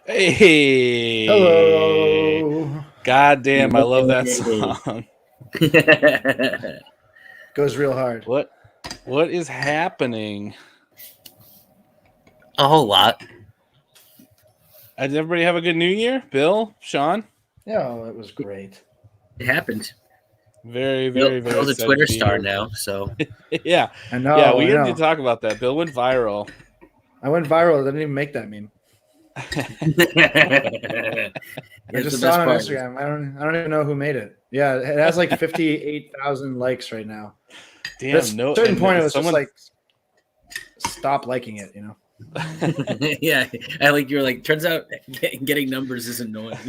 Hey. Hello. God damn, I love that song. Goes real hard. What is happening? A whole lot. Did everybody have a good New Year? Bill, Shaun? Yeah, it was great. It happened. Very, very, very Bill's a excited Twitter to be star here. now, so Yeah. I know. Yeah, we I need know. to talk about that. Bill went viral. I went viral. I didn't even make that meme. I just saw it on Instagram. I don't even know who made it. Yeah, it has like 58,000 likes right now. Damn, At a no. certain point, it was someone... just like, stop liking it. You know. Yeah, I like you're like. Turns out getting numbers is annoying.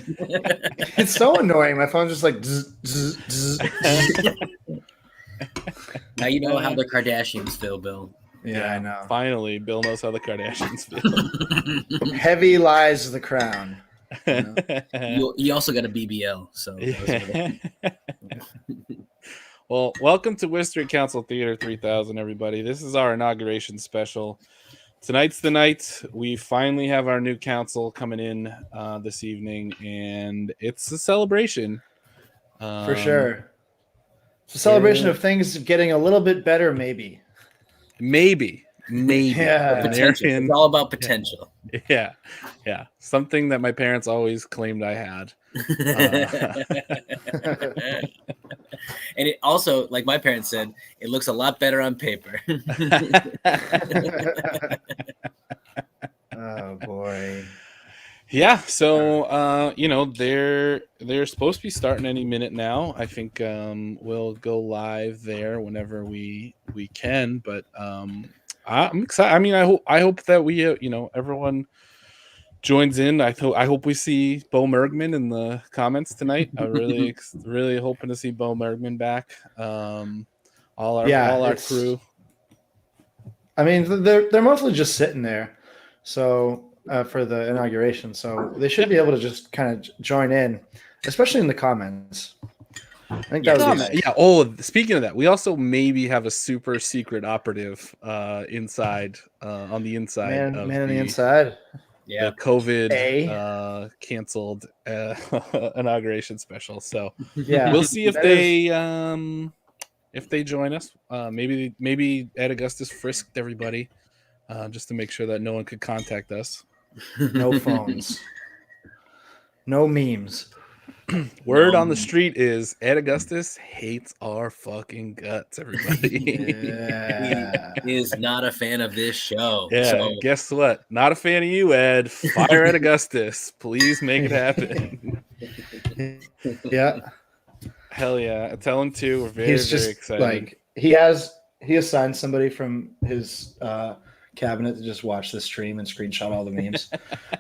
It's so annoying. My phone's just like. Zzz, zzz, zzz. Now you know how the Kardashians feel, Bill. Yeah, I know. Finally, Bill knows how the Kardashians feel. Heavy lies the crown. You know? You also got a BBL, so. Well, welcome to Worcester Council Theater 3000, everybody. This is our inauguration special. Tonight's the night. We finally have our new council coming in this evening, and it's a celebration. For sure. It's a celebration of things getting a little bit better, maybe. Maybe. Yeah. It's all about potential. Yeah. Something that my parents always claimed I had. And it also, like my parents said, it looks a lot better on paper. Oh boy. Yeah, so they're supposed to be starting any minute now. I think we'll go live there whenever we can, but I'm excited. I mean, I hope that we everyone joins in. I hope we see Bo Mergman in the comments tonight. I really really hoping to see Bo Mergman back. All our crew. I mean, they're mostly just sitting there, so for the inauguration, so they should be able to just kind of join in, especially in the comments. I think that would be nice. Yeah. Oh, speaking of that, we also maybe have a super secret operative inside on the inside. Man on the inside. Yeah, the COVID canceled inauguration special. So yeah, we'll see if they join us. Maybe Ed Augustus frisked everybody just to make sure that no one could contact us. No phones, no memes. Word on the street is Ed Augustus hates our fucking guts, everybody. Yeah. He is not a fan of this show. Yeah, so. Guess what? Not a fan of you, Ed. Fire Ed Augustus. Please make it happen. Yeah. Hell yeah. Tell him too. We're very excited. Like he assigned somebody from his cabinet to just watch the stream and screenshot all the memes.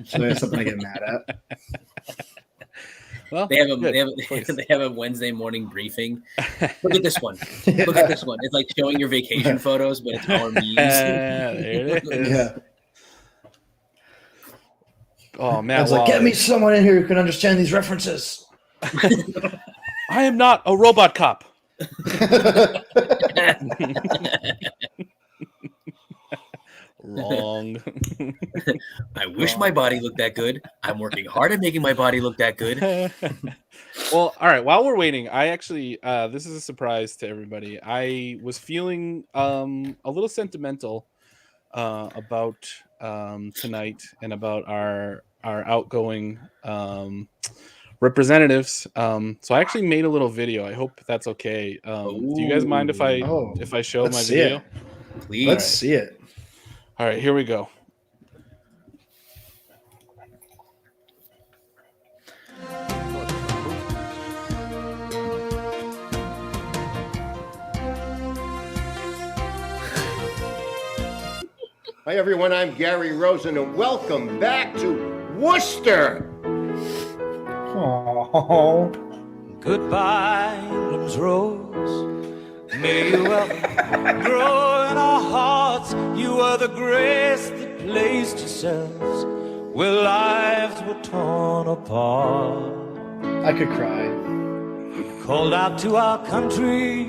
So there's something to get mad at. Well, they have a Wednesday morning briefing. Look at this one. Look at this one. It's like showing your vacation photos, but it's our memes. There it is. Yeah. Oh man! I was like, get me someone in here who can understand these references. I am not a robot cop. Wrong. I wish my body looked that good. I'm working hard at making my body look that good. Well, all right. While we're waiting, I actually this is a surprise to everybody. I was feeling a little sentimental about tonight and about our outgoing representatives. So I actually made a little video. I hope that's okay. Do you guys mind if I show my video? Please. Let's see it. All right, here we go. Hi, everyone. I'm Gary Rosen, and welcome back to Worcester. Oh. Goodbye, England's rose. May you ever grow in our hearts. You are the grace that placed yourselves where lives were torn apart. I could cry. You called out to our country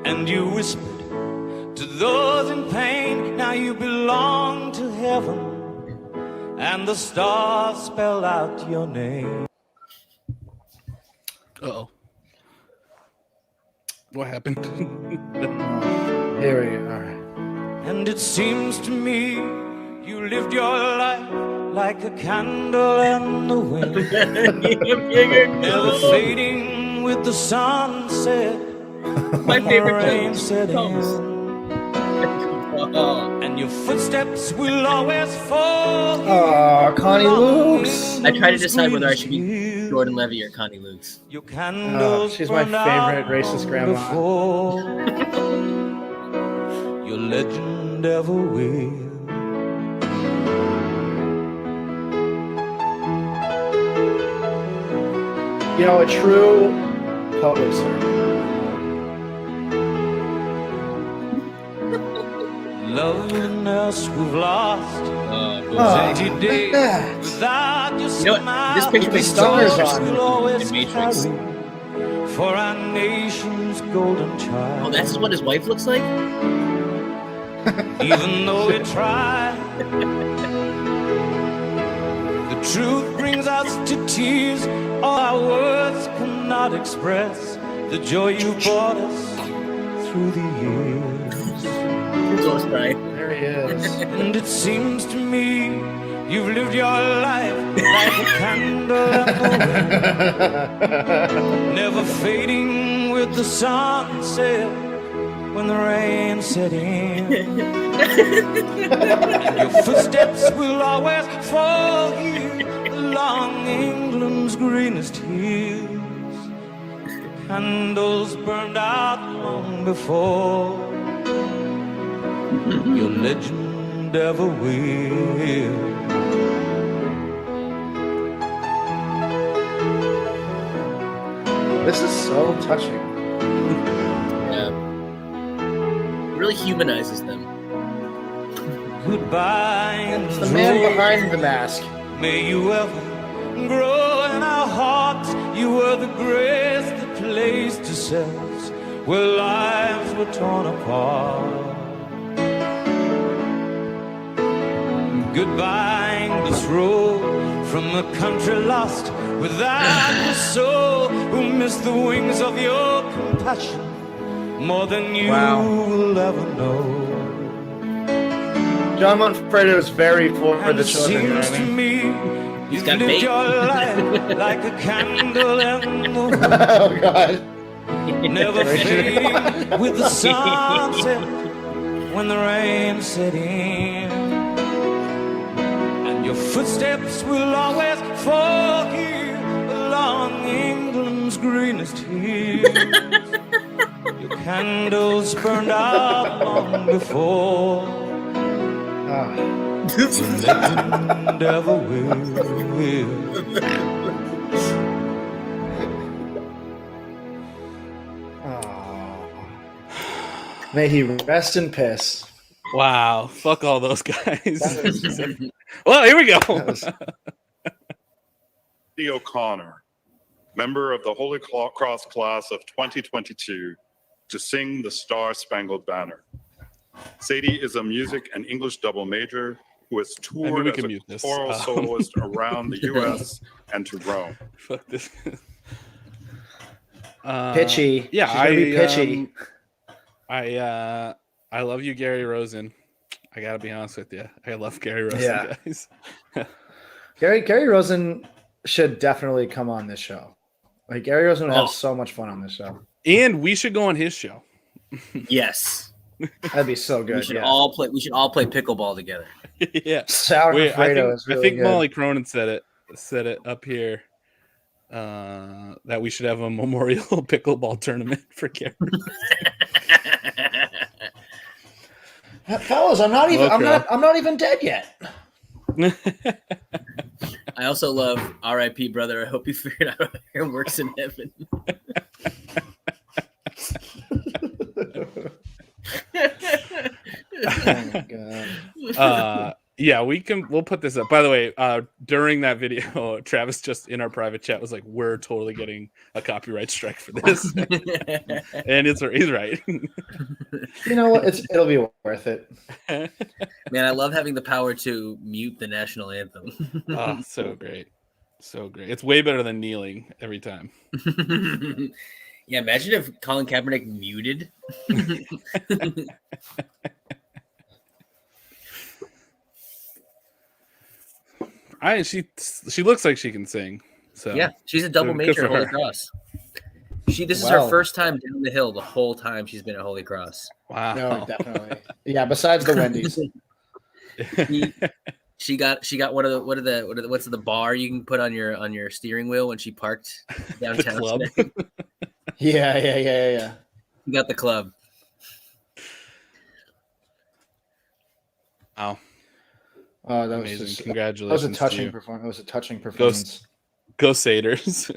and you whispered to those in pain. Now you belong to heaven and the stars spell out your name. Uh-oh. What happened? Here we go. All right. And it seems to me you lived your life like a candle in the wind, never fading with the sunset. My favorite rain joke. set in, and your footsteps will always fall. Oh, Connie Luke's. I try to decide whether I should be Jordan Levy or Connie Luke's. Your candles She's my burned out favorite racist grandma. before your legend ever will. You know, a true public servant. Loveliness we've lost. Oh, Empty days that. without your You know smile. what? This picture makes stars so much on sense We'll always in Matrix. carry for our nation's golden child. Oh, that's what his wife looks like? Even though we try, the truth brings us to tears. All our words cannot express the joy you brought us through the years. He's always crying. There he is. And it seems to me you've lived your life like a candle in the wind, never fading with the sunset when the rain set in. And your footsteps will always fall here along England's greenest hills. The candles burned out long before your legend ever will. This is so touching. Yeah. It really humanizes them. Goodbye, It's the man behind the mask. may you ever grow in our hearts. You were the grace that placed yourselves where lives were torn apart. Goodbye, this road from a country lost without your soul, who missed the wings of your compassion more than you will ever know. John Manfredo is very for And the it children. You know seems what I to mean? me He's you got lived bait. your life like a candle in the wind, Oh God! never fading with the sunset when the rain set in. And your footsteps will always fall here along England's greenest hills. Your candles burned out long before Oh. your legend ever will. May he rest in piss. Wow. Fuck all those guys. That was- Well, here we go. that was- O'Connor, member of the Holy Cross class of 2022, to sing the Star-Spangled Banner. Sadie is a music and English double major who has Maybe toured we as can a mute this. choral soloist around the U.S. and to Rome. Fuck this. Pitchy. Yeah, She's gonna be pitchy. I love you, Gary Rosen. I gotta be honest with you. I love Gary Rosen, Yeah. guys. Gary Rosen should definitely come on this show. Like Gary Rosen would Oh. have so much fun on this show. And we should go on his show. Yes. That'd be so good. We should Yeah. all play pickleball together. Yeah. Sour Wait, Alfredo is I really think good. Molly Cronin said it up here. That we should have a memorial pickleball tournament for Gary. Fellas, I'm not even. Okay. I'm not even dead yet. I also love R.I.P. brother. I hope you figured out how hair works in heaven. Oh my god. Yeah, we'll put this up. By the way, during that video, Travis just in our private chat was like, "We're totally getting a copyright strike for this," and he's right. You know what? It'll be worth it. Man, I love having the power to mute the national anthem. Oh, so great, so great. It's way better than kneeling every time. Yeah, imagine if Colin Kaepernick muted. She looks like she can sing. So Yeah, she's a double good major for at Holy her. Cross. This is Wow. her first time down the hill the whole time she's been at Holy Cross. Wow. No, definitely. Yeah, besides the Wendy's. She got what's the bar you can put on your steering wheel when she parked downtown? club. Today? Yeah. She got the club. Wow. Oh, that was Amazing. just, Congratulations. that was a to touching you. performance. It was a touching performance. Go Satyrs.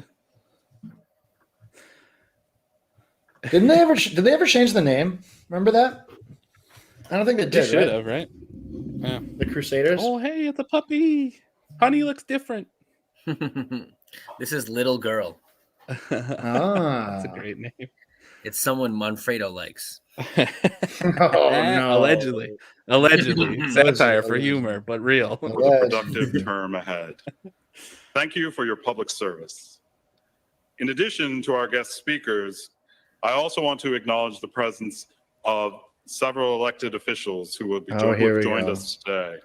Did they ever change the name? Remember that? I don't think they They did. should Right? have, right? Yeah. The Crusaders. Oh, hey, it's a puppy. Honey looks different. This is Little Girl. That's a great name. It's someone Manfredo likes. Oh no! Allegedly, satire for humor, but real. For the productive term ahead. Thank you for your public service. In addition to our guest speakers, I also want to acknowledge the presence of several elected officials who will be joined us today.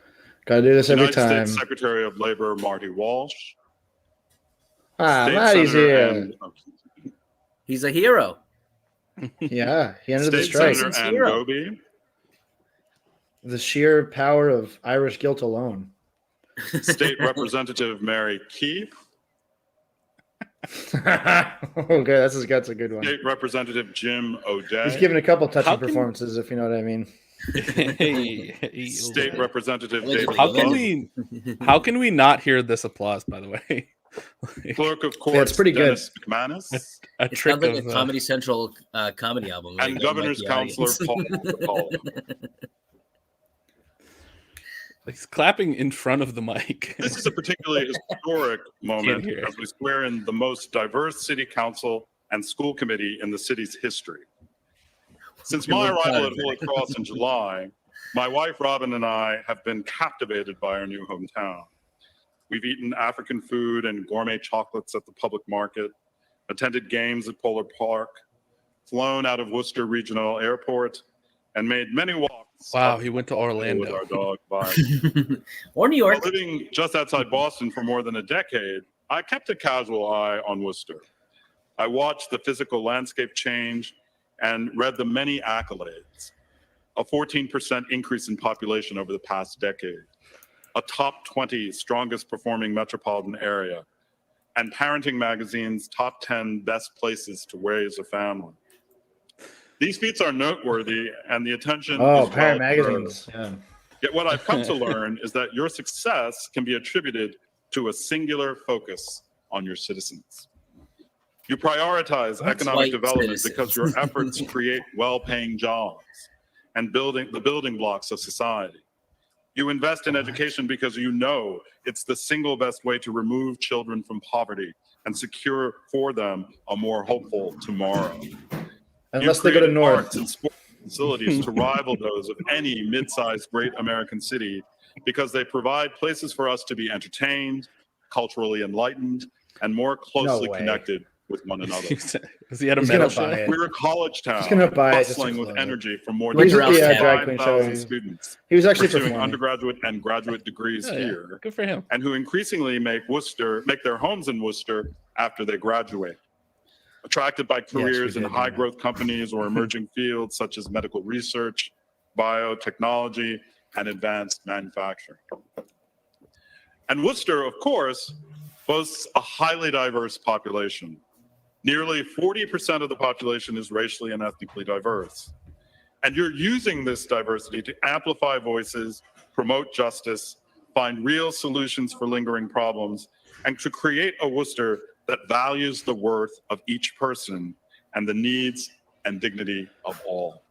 Got to do this every United time. States Secretary of Labor Marty Walsh. State Marty's Senator here. He's a hero. Yeah, he ended the State strike. Senator Ann Hero. Goby. The sheer power of Irish guilt alone. State Representative Mary Keefe. Okay, that's a good one. State Representative Jim O'Day. He's given a couple touching How can- performances, if you know what I mean. State Representative Allegedly. David How can we not hear this applause? By the way, Clerk of Courts it's pretty good. Dennis McManus. a It trick sounds like of a Comedy Central comedy album. And Governor's Counselor Paul Pacillo. he's clapping in front of the mic. This is a particularly historic moment hear it. as we swear in the most diverse city council and school committee in the city's history. Since my arrival at Holy Cross in July, my wife Robin and I have been captivated by our new hometown. We've eaten African food and gourmet chocolates at the public market, attended games at Polar Park, flown out of Worcester Regional Airport, and made many walks. Wow, he went to with Orlando. our dog Bye. Or New York. While living just outside Boston for more than a decade, I kept a casual eye on Worcester. I watched the physical landscape change and read the many accolades. A 14% increase in population over the past decade, a top 20 strongest performing metropolitan area, and Parenting Magazine's top 10 best places to raise a family. These feats are noteworthy, and the attention Oh, is Parent well Magazines. deserved. Yeah. Yet what I've come to learn is that your success can be attributed to a singular focus on your citizens. You prioritize economic white development citizens. because your efforts create well-paying jobs and the building blocks of society. You invest in education because you know it's the single best way to remove children from poverty and secure for them a more hopeful tomorrow. Unless they go to created North. arts and sports facilities to rival those of any mid-sized great American city because they provide places for us to be entertained, culturally enlightened, and more closely way. connected with one another. Was he at a He's metal gonna buy show? it. We're a college town, He's gonna buy it just to bustling with float it. energy from more Went than to Ralph's Yeah, Tavern. drag queen show. 5,000 students He was actually pursuing performing. undergraduate and graduate degrees Oh, yeah. here, Good for him. and who increasingly make their homes in Worcester after they graduate. Attracted by careers we in did, high yeah. growth companies or emerging fields such as medical research, biotechnology, and advanced manufacturing. And Worcester, of course, boasts a highly diverse population. Nearly 40% of the population is racially and ethnically diverse. And you're using this diversity to amplify voices, promote justice, find real solutions for lingering problems, and to create a Worcester that values the worth of each person and the needs and dignity of all.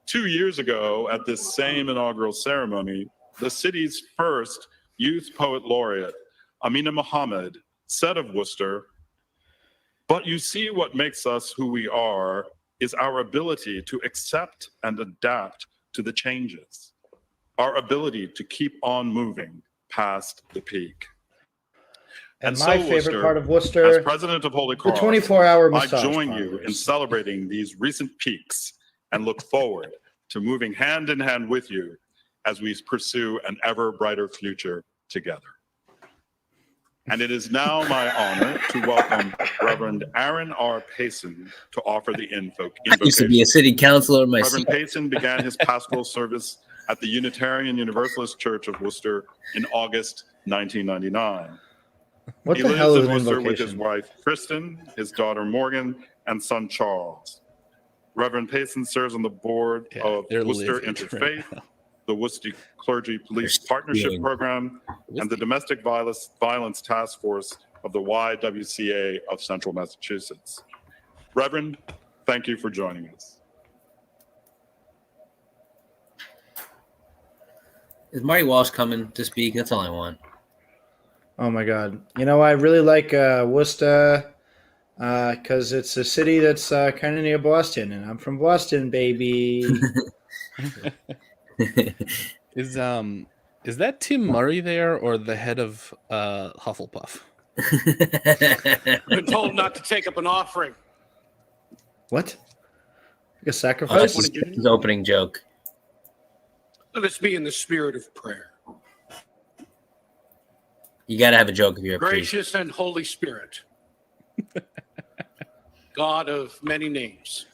2 years ago, at this same inaugural ceremony, the city's first youth poet laureate, Amina Muhammad, said of Worcester, "But you see, what makes us who we are is our ability to accept and adapt to the changes, our ability to keep on moving past the peak." And so, my favorite Worcester, part of Worcester, as president of Holy the Cross, 24-hour I massage join you in parlors. celebrating these recent peaks and look forward to moving hand in hand with you as we pursue an ever brighter future together. And it is now my honor to welcome Reverend Aaron R. Payson to offer the I used to be a invocation. city councilor myself. Reverend Payson began his pastoral service at the Unitarian Universalist Church of Worcester in August 1999. What He the lives hell is in an Worcester with his invocation? wife, Kristen, his daughter, Morgan, and son, Charles. Reverend Payson serves on the board Yeah, of they're Worcester livid right Interfaith, the Worcester Clergy Police They're Partnership stealing. Program, and the Domestic Violence Task Force of the YWCA of Central Massachusetts. Reverend, thank you for joining us. Is Marty Walsh coming to speak? That's all I want. Oh my God! You know, I really like Worcester because it's a city that's kind of near Boston, and I'm from Boston, baby. Is that Tim Murray there or the head of Hufflepuff? I've been told not to take up an offering. What? Like a Oh, sacrifice? that's his opening joke. Let us be in the spirit of prayer. You got to have a joke if you're a priest. Gracious and Holy Spirit, God of many names,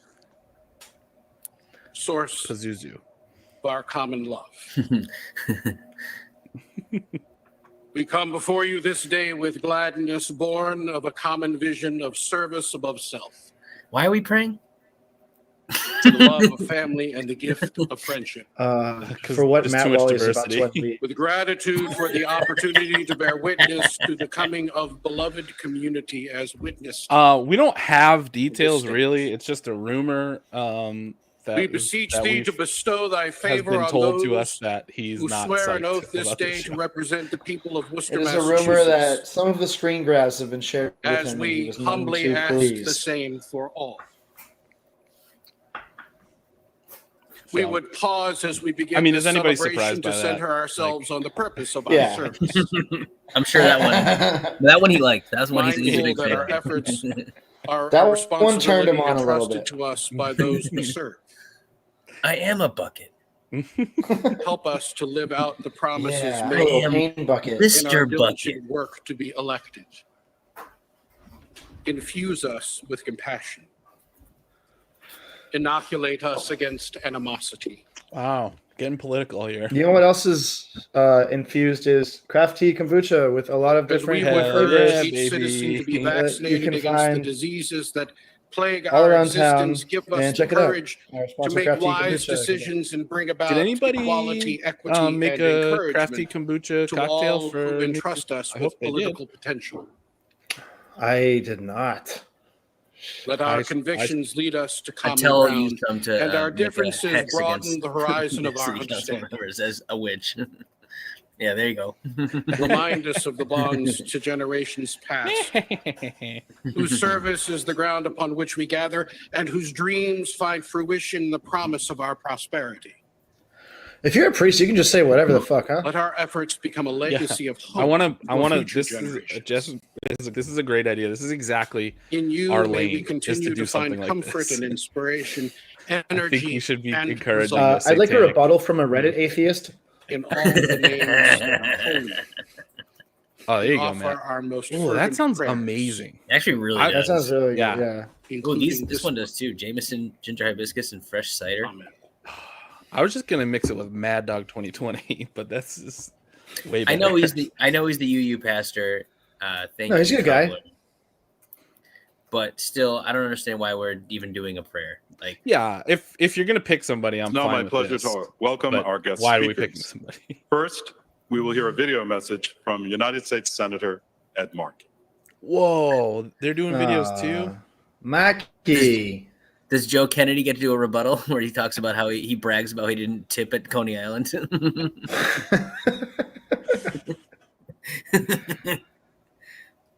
source of Pazuzu. our common love. We come before you this day with gladness born of a common vision of service above self, Why are we praying? to the love of family and the gift of friendship. For what there's Matt too much Wally is about to diversity. lead. With gratitude for the opportunity to bear witness to the coming of beloved community as witnessed. We don't have details Distinct. really. It's just a rumor. That We is- beseech that thee we've- to bestow thy has favor been on told to those us that he's who not swear an psyched oath this about the day show. to represent the people of Worcester, It is a Massachusetts, rumor that some of the screen grabs have been shared with as him, and he we was none humbly too ask pleased. the same for all. We So- would pause as we begin I mean, this is anybody celebration surprised to by that? center ourselves on the purpose of Yeah. our service. I'm sure that one he liked. That's one he's a Mindful big that our fan. efforts are That our one responsibility turned him on a little entrusted bit. to us by those we serve. I am a bucket. Help us to live out the promises Yeah, a made little am pain bucket. this- in our Mr. diligent work to be elected. Infuse us with compassion. Inoculate us against animosity. Wow, getting political here. You know what else is infused is craft tea kombucha with a lot of As we different would Hell flavors. urge yeah, each citizen to be baby. vaccinated You can against the find diseases that plague all our around town, existence, give us and the check it out. courage Our to sponsor, make Craft Tea wise Kombucha. decisions and bring about Did anybody equality, equity, make and a encouragement crafty kombucha to cocktail all for? who entrust us I with hope they did. political potential. I did not. Let our I- convictions lead us to common Until you ground, come to and our make a differences hex broaden against the horizon of the our city council understanding. members as a witch. Yeah, there you go. Remind us of the bonds to generations past, whose service is the ground upon which we gather, and whose dreams find fruition in the promise of our prosperity. If you're a priest, you can just say whatever the fuck, huh? Let our efforts become a legacy of hope. I want for to. future This is generations. just. This is a great idea. This is exactly. In you, our may lane we is to continue do to find something like comfort this. and inspiration, I energy, think we should be and encouraging resolve this. I'd like a satanic- rebuttal from a Reddit atheist. in all the names that are holy. Oh, there you We go, offer Matt. our most Oh, that fervent sounds prayers, amazing. Actually, really I- does. That sounds really Yeah. good. Yeah. Ooh, including this one does too. Jameson, ginger hibiscus, and fresh cider. Amen. I was just gonna mix it with Mad Dog 2020, but that's just way better. I know he's the UU pastor. No, he's a good guy. But still, I don't understand why we're even doing a prayer. Like, Yeah, if you're gonna pick somebody, I'm It's now fine my with pleasure this. to welcome But our guest why are we speakers. picking somebody? First, we will hear a video message from United States Senator Ed Markey. Whoa, they're doing videos too. Mackie. Does Joe Kennedy get to do a rebuttal where he talks about how he brags about he didn't tip at Coney Island?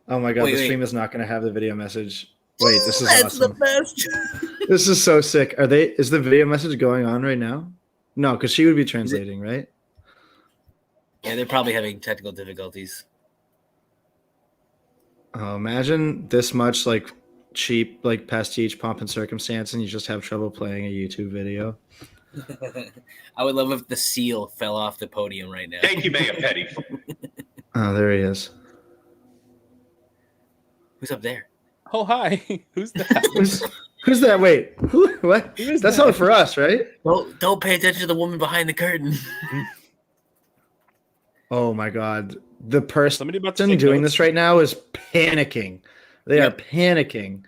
Oh my god, Wait, the wait. stream is not going to have the video message. Wait, this is That's awesome. the best. This is so sick. Is the video message going on right now? No, because she would be translating, right? Yeah, they're probably having technical difficulties. Oh, imagine this much like cheap, like pastiche pomp and circumstance, and you just have trouble playing a YouTube video. I would love if the seal fell off the podium right now. Thank you, Mayor Petty. Oh, there he is. Who's up there? Oh, hi. Who's that? Who's that? Wait, what? Who is That's that? not for us, right? Don't pay attention to the woman behind the curtain. Oh my god, the person Somebody about to doing take notes? this right now is panicking. They are panicking.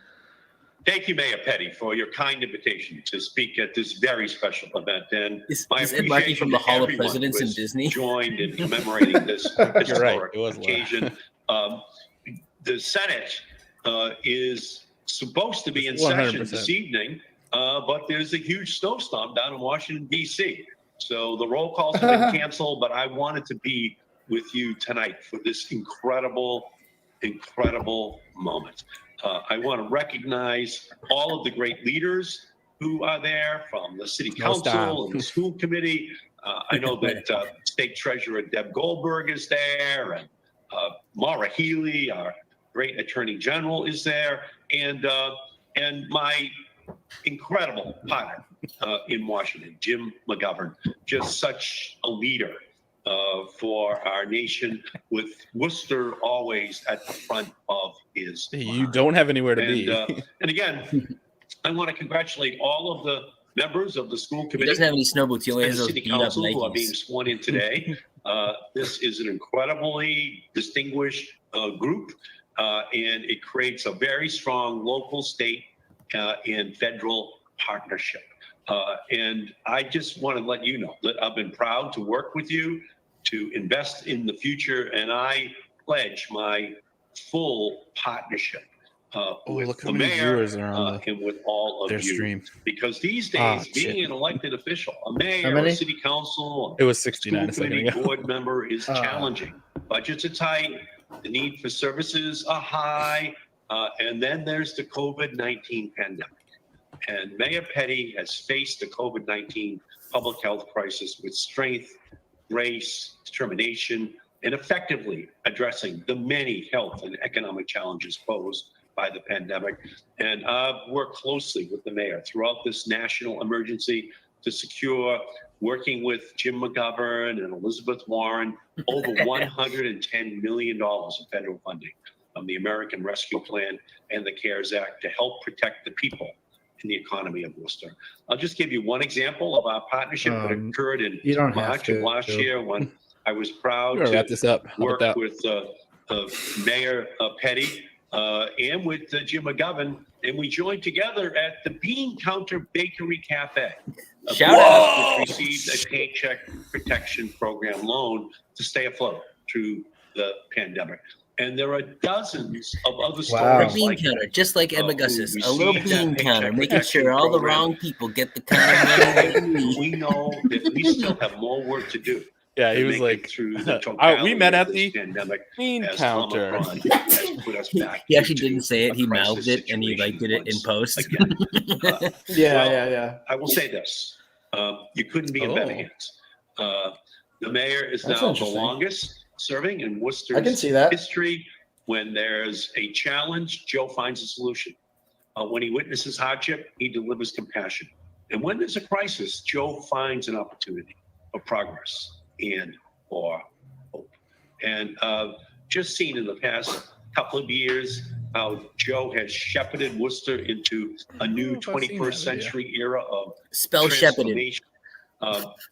Thank you, Mayor Petty, for your kind invitation to speak at this very special event. And Is my Ed Markey from the appreciation to Hall of everyone Presidents who in has Disney? joined in commemorating this historic It was occasion. The Senate is supposed to be in 100%. session this evening, but there's a huge snowstorm down in Washington, D.C. So the roll calls have been canceled, but I wanted to be with you tonight for this incredible moment. I want to recognize all of the great leaders who are there, from the city council and the school committee. I know that State Treasurer Deb Goldberg is there, and Maura Healy, our great Attorney General, is there, and my incredible partner in Washington, Jim McGovern, just such a leader for our nation, with Worcester always at the front of his You mind. don't have anywhere to be. And again, I want to congratulate all of the members of the school He committee doesn't have any snow boots. He only and has the those city beat up council who are being Nikes. sworn in today. This is an incredibly distinguished group, and it creates a very strong local, state, and federal partnership. And I just want to let you know that I've been proud to work with you, to invest in the future, and I pledge my full partnership with look how the many mayor viewers are on and with all of their you. stream. Because these Ah, days, being shit. an elected official, a How mayor, many? a city council, It was school 69 a second committee ago. board member is Ah. challenging. Budgets are tight, the need for services are high, and then there's the COVID-19 pandemic. And Mayor Petty has faced the COVID-19 public health crisis with strength, grace, determination, and effectively addressing the many health and economic challenges posed by the pandemic. And I've worked closely with the mayor throughout this national emergency to secure, working with Jim McGovern and Elizabeth Warren, over $110 million in federal funding from the American Rescue Plan and the CARES Act to help protect the people in the economy of Worcester. I'll just give you one example of our partnership that occurred in You don't have March to, of last Joe. year, when I was proud We're gonna wrap to this up. How work about that? with Mayor Petty and with Jim McGovern, and we joined together at the Bean Counter Bakery Cafe. Shout out. Which received a Paycheck Protection Program loan to stay afloat through the pandemic. And there are dozens of other Wow. A stories bean like counter, just like Ed who Augustus. A little received that bean Paycheck counter, making Protection sure all the Program. wrong people get the kind of money they need. We know that we still have more work to do. Yeah, he to was make it like, through the we totality met of at this the pandemic bean as counter. Omicron has put us back He actually into didn't say it. a He crisis mouthed it, and he like did it in once post. again. Yeah. I will say this: you couldn't be in better Oh. hands. The mayor is That's now the interesting. longest serving in I can Worcester's see that. history. When there's a challenge, Joe finds a solution. When he witnesses hardship, he delivers compassion. And when there's a crisis, Joe finds an opportunity for progress and for hope. And just seen in the past couple of years how Joe has shepherded Worcester into a new if I've seen that 21st century era of Spell shepherded. transformation.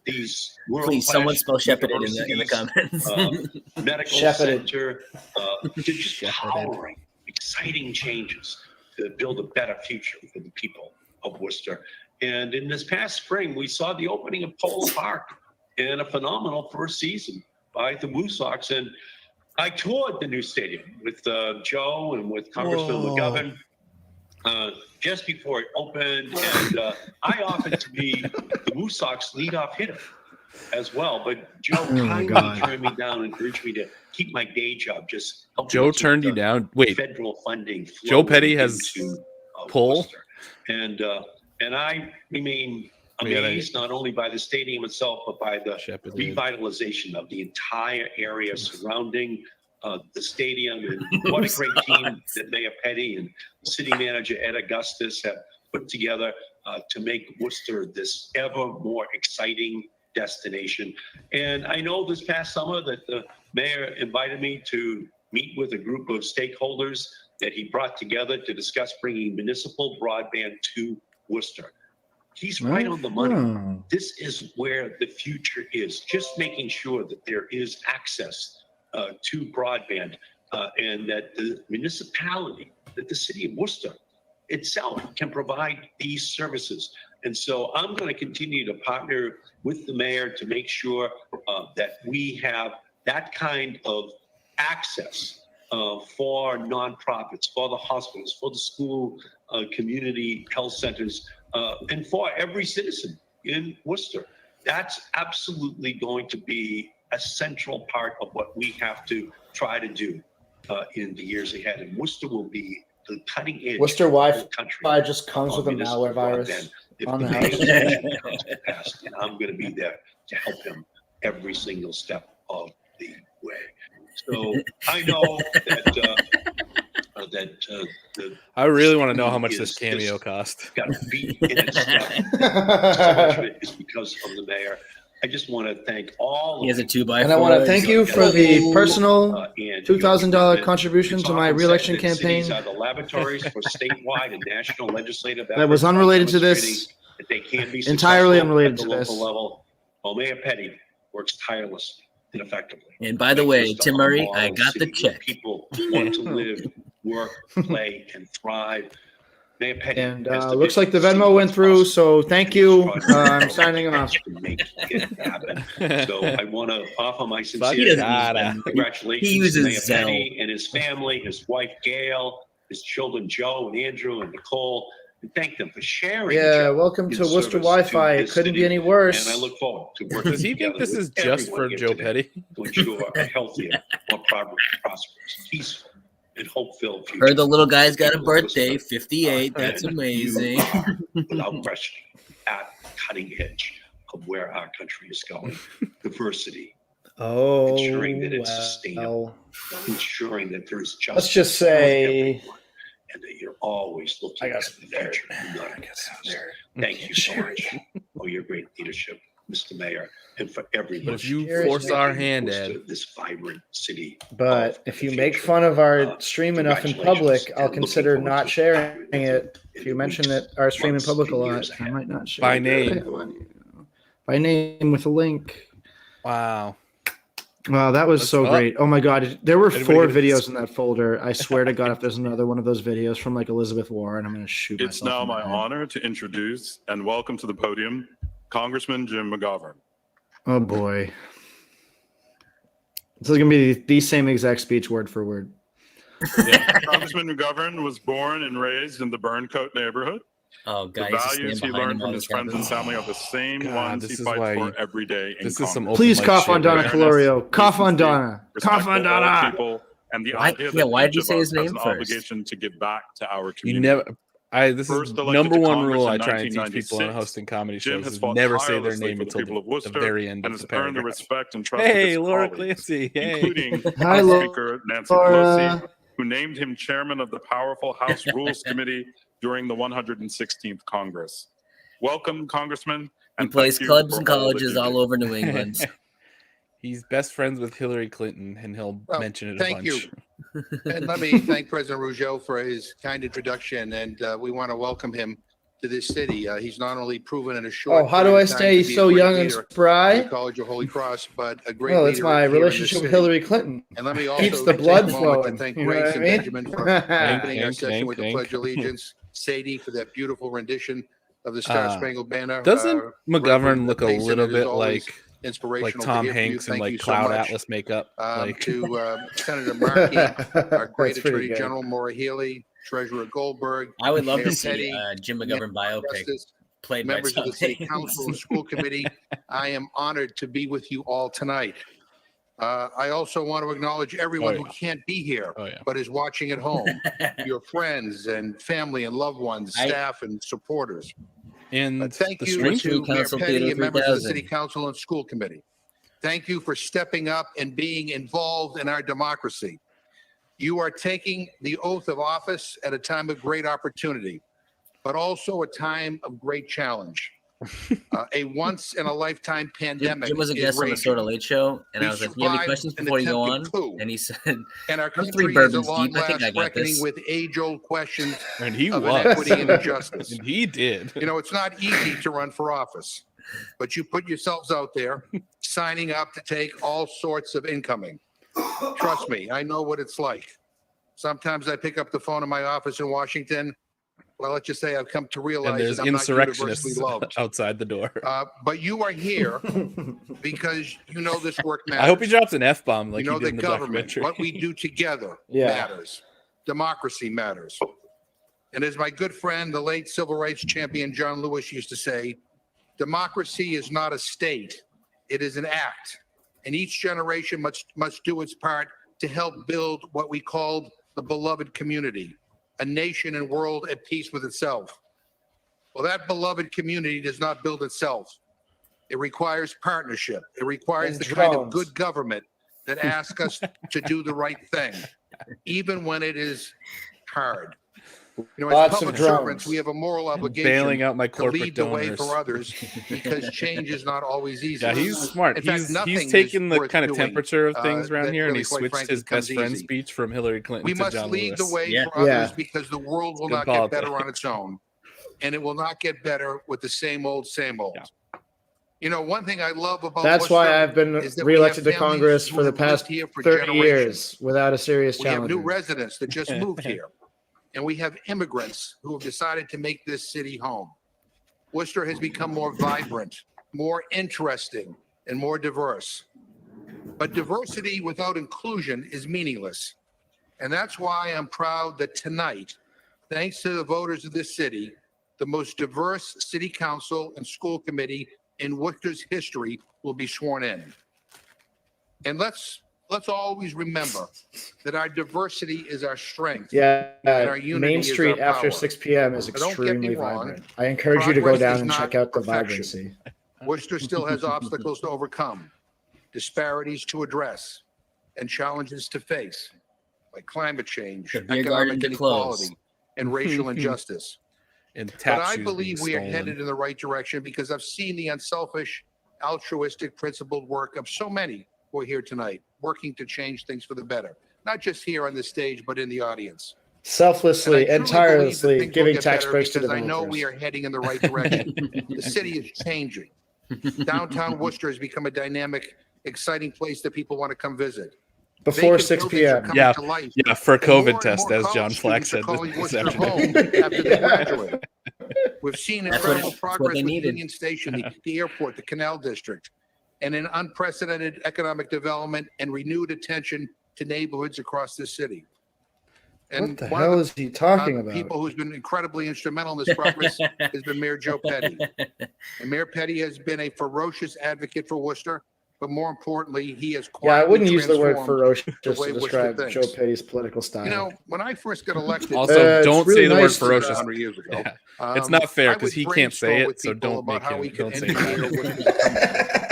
These Please, someone world-class spell shepherded in the universities, comments. medical Shepherded. center, they're just Shepherded. powering exciting changes to build a better future for the people of Worcester. And in this past spring, we saw the opening of Polo Park and a phenomenal first season by the Woo Sox. And I toured the new stadium with Joe and with Congressman Whoa. McGovern. just before it opened, and I offered to be the Woo Sox leadoff hitter as well. But Joe kindly turned me down and urged me to keep my day job. Just Joe turned you down. Wait, federal funding. Joe Petty has pull, Worcester. And I remain amazed not only by the stadium itself, but by the revitalization of the entire area surrounding the stadium. And what a great team that Mayor Petty and City Manager Ed Augustus have put together to make Worcester this ever more exciting destination. And I know this past summer that the mayor invited me to meet with a group of stakeholders that he brought together to discuss bringing municipal broadband to Worcester. He's right on the money. This is where the future is, just making sure that there is access to broadband and that the municipality, that the city of Worcester itself can provide these services. And so I'm going to continue to partner with the mayor to make sure that we have that kind of access for nonprofits, for the hospitals, for the school, community health centers, and for every citizen in Worcester. That's absolutely going to be a central part of what we have to try to do in the years ahead. And Worcester will be the cutting edge. Worcester Wi-Fi country just comes with a malware virus on the house. And I'm going to be there to help him every single step of the way. So I know that I really want to know how much this cameo cost. Got to be in its step. So much of it is because of the mayor. I just want to thank all. He has a 2x4. And I want to thank you for the personal $2,000 contribution to my re-election campaign. Cities are the laboratories for statewide and national legislative that was unrelated to this. That they can be entirely unrelated to this. Level. Well, Mayor Petty works tirelessly and effectively. And by the way, Tim Murray, I got the check. People want to live, work, play, and thrive. Mayor Petty, and looks like the Venmo went through, so thank you. I'm signing off. Make it happen. So I want to offer my sincere congratulations to Mayor Petty and his family, his wife Gail, his children Joe and Andrew and Nicole, and thank them for sharing. Yeah, welcome to Worcester Wi-Fi. It couldn't be any worse. And I look forward to working. Does he think this is just for Joe Petty? To ensure a healthier, more prosperous, peaceful, and hope-filled future. Heard the little guy's got a birthday, 58. That's amazing. Without question, at the cutting edge of where our country is going. Diversity. Ensuring that it's sustainable. Ensuring that there's justice. Let's just say. And that you're always looking at the future. Thank you so much for your great leadership, Mr. Mayor, and for everyone. But if you force our hand, Ed, this vibrant city. But if you make fun of our stream enough in public, I'll consider not sharing it. If you mention that our stream in public a lot, I might not share by it. name. By name with a link. Wow. Wow, that was so great. Oh my God. There were 4 videos in that folder. I swear to God, if there's another one of those videos from like Elizabeth Warren, I'm going to shoot myself. It's now my honor to introduce and welcome to the podium, Congressman Jim McGovern. Oh boy. This is going to be the same exact speech word for word. Yeah. Congressman McGovern was born and raised in the Burncoat neighborhood. Oh, guys, the values he learned from his friends and family are the same ones he fights for every day. Please cough on Donna Calorio. Cough on Donna. Cough on Donna. People and the why did you say his name first? Obligation to give back to our community. You never. This is number one rule I try and teach people on hosting comedy shows: is never say their name until the very end of the paragraph. Earned the respect and trust hey, of his Laura colleagues, Clancy. Hey. Including Hi, Speaker Nancy Pelosi, who named him chairman of the powerful House Rules Committee during the 116th Congress. Welcome, Congressman. He plays clubs and colleges all over New England. He's best friends with Hillary Clinton, and he'll mention it a bunch. Thank you. And let me thank President Rougeau for his kind introduction, and we want to welcome him to this city. He's not only proven in a short how do I stay so young and spry? The College of Holy Cross, but a great Well, it's my relationship with Hillary Clinton. And let me also keeps the blood flowing. To thank You know Grace what I and mean? Benjamin for opening our session with the Pledge of Allegiance. Sadie for that beautiful rendition of the Star Spangled Banner. Doesn't McGovern look a Mason, little it is bit always like inspirational Tom to hear from you. Hanks and Thank like you so Cloud much. Atlas makeup? To Senator Markey, our great That's pretty Attorney good. General Maura Healey, Treasurer Goldberg, I would love Mayor to see Petty, Jim McGovern biopic Justice, played by members of the Tom City Hanks. Council and School Committee. I am honored to be with you all tonight. I also want to acknowledge everyone who can't be here, but is watching at home. Your friends and family and loved ones, staff and supporters. And thank you to Mayor Petty and members of the City Council and School Committee. Thank you for stepping up and being involved in our democracy. You are taking the oath of office at a time of great opportunity, but also a time of great challenge. A once-in-a-lifetime pandemic. Jim was a guest on the Sort of Late Show, and I was like, "Do you have any questions before you go on?" And he said, "And our "I'm country 3 is bourbons at long deep. I think I last got reckoning this." with age-old questions And he of was. inequity and injustice." And he did. You know, it's not easy to run for office, but you put yourselves out there, signing up to take all sorts of incoming. Trust me, I know what it's like. Sometimes I pick up the phone in my office in Washington. Well, let's just say I've come to And realize there's that I'm not insurrectionists universally loved. outside the door. But you are here because you know this work matters. I hope he drops an F-bomb like you know he did in that the government, documentary. what we do together matters. Democracy matters. And as my good friend, the late civil rights champion John Lewis used to say, democracy is not a state, it is an act. And each generation must do its part to help build what we called the beloved community, a nation and world at peace with itself. Well, that beloved community does not build itself. It requires partnership. It requires the kind of good government that asks us to do the right thing, even when it is hard. You know, as Lots of public drones. servants, we have a moral obligation Bailing out my to corporate lead the way donors. for others because change is not always easy. Yeah, he's smart. In fact, He's nothing taken is the worth kind of doing, temperature of things around that here, and really, he quite switched frankly, his best comes friend easy. speech from Hillary Clinton We to must John lead the Lewis. way for others because the world will not get better on its own, and it will not get better with the same old, same old. You know, one thing I love about That's why Worcester I've been is that we have reelected to families Congress who for the have lived past here for 30 generations. years without a serious We have challenge. new residents that just moved here, and we have immigrants who have decided to make this city home. Worcester has become more vibrant, more interesting, and more diverse. But diversity without inclusion is meaningless. And that's why I'm proud that tonight, thanks to the voters of this city, the most diverse city council and school committee in Worcester's history will be sworn in. And let's always remember that our diversity is our strength. Yeah, and our unity Main is Street our after power. 6 p.m. is But don't get me extremely wrong, vibrant. I encourage you to go progress down is and not check out the perfection. vibrancy. Worcester still has obstacles to overcome, disparities to address, and challenges to face, like climate change, The beer garden economic to close. inequality, and racial injustice. And But tap I shoes believe being we are stolen. headed in the right direction because I've seen the unselfish, altruistic, principled work of so many who are here tonight, working to change things for the better, not just here on the stage, but in the audience. Selflessly And and I truly believe that tirelessly things will giving get tax better breaks to because I developers. know we are heading in the right direction. The city is changing. Downtown Worcester has become a dynamic, exciting place that people want to come visit. Before Vacant 6 buildings are p.m. coming Yeah, to life. yeah, for a And more COVID and test, more as John college Flack students said are calling this Worcester afternoon. home after they graduate. We've seen That's what- incredible that's what progress they with needed. Union Station, the airport, the Canal District, and an unprecedented economic development and renewed attention to neighborhoods across this city. And What the one of hell is he talking about? people who's been incredibly instrumental in this progress has been Mayor Joe Petty. And Mayor Petty has been a ferocious advocate for Worcester, but more importantly, he has Yeah, I quietly wouldn't use the word transformed ferocious the to way Worcester describe thinks. Joe Petty's political style. You know, when I first got elected, Also, it's don't really say the nice word to- ferocious. 100 years ago. Yeah. It's not fair I because would he can't say brainstorm it, with so people don't about make how we him. could Don't say engineer that. Worcester's comeback.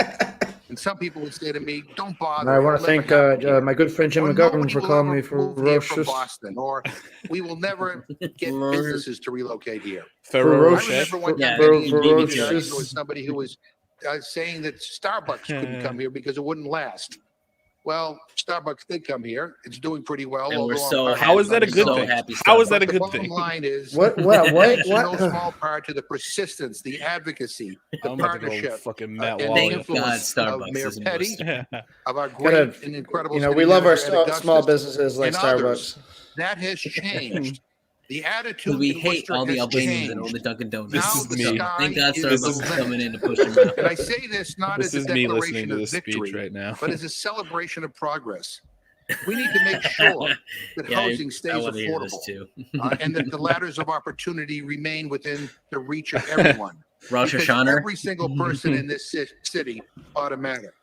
And some people would say to me, "Don't bother." And I want to it'll thank never happen here." my good friend Jim Or McGovern nobody for will calling ever me move here from ferocious. Boston, or we will never get businesses to relocate here. I Ferocious. remember one Yeah, time meeting ferocious. with somebody who was saying that Starbucks couldn't come here because it wouldn't last. Well, Starbucks did come here. It's doing pretty well. And we're although so I'm How is that a good so thing? happy How is Starbucks. that a the good bottom thing? line is What? it's no What? small part to the persistence, the advocacy, the I'm about to go partnership, fucking Matt and the Wally. Thank God influence of Starbucks Mayor is in Petty, Worcester. of our Gotta- great and incredible You know, city we love our manager, Ed Augustus, small businesses like and Starbucks. others. That has changed. The attitude We in hate Worcester all the has Albanians and all changed. the Dunkin' Donuts. This Now is the me. sky Thank God is Starbucks the is limit. coming in to push them out. And I say this not This as a is me listening declaration to of this speech victory, right now. but as a celebration of progress. We need to make sure that Yeah, housing I stays want to hear this affordable too. and that the ladders of opportunity remain within the reach of everyone. Rosh Because Hashanah. every single person in this city ought to matter.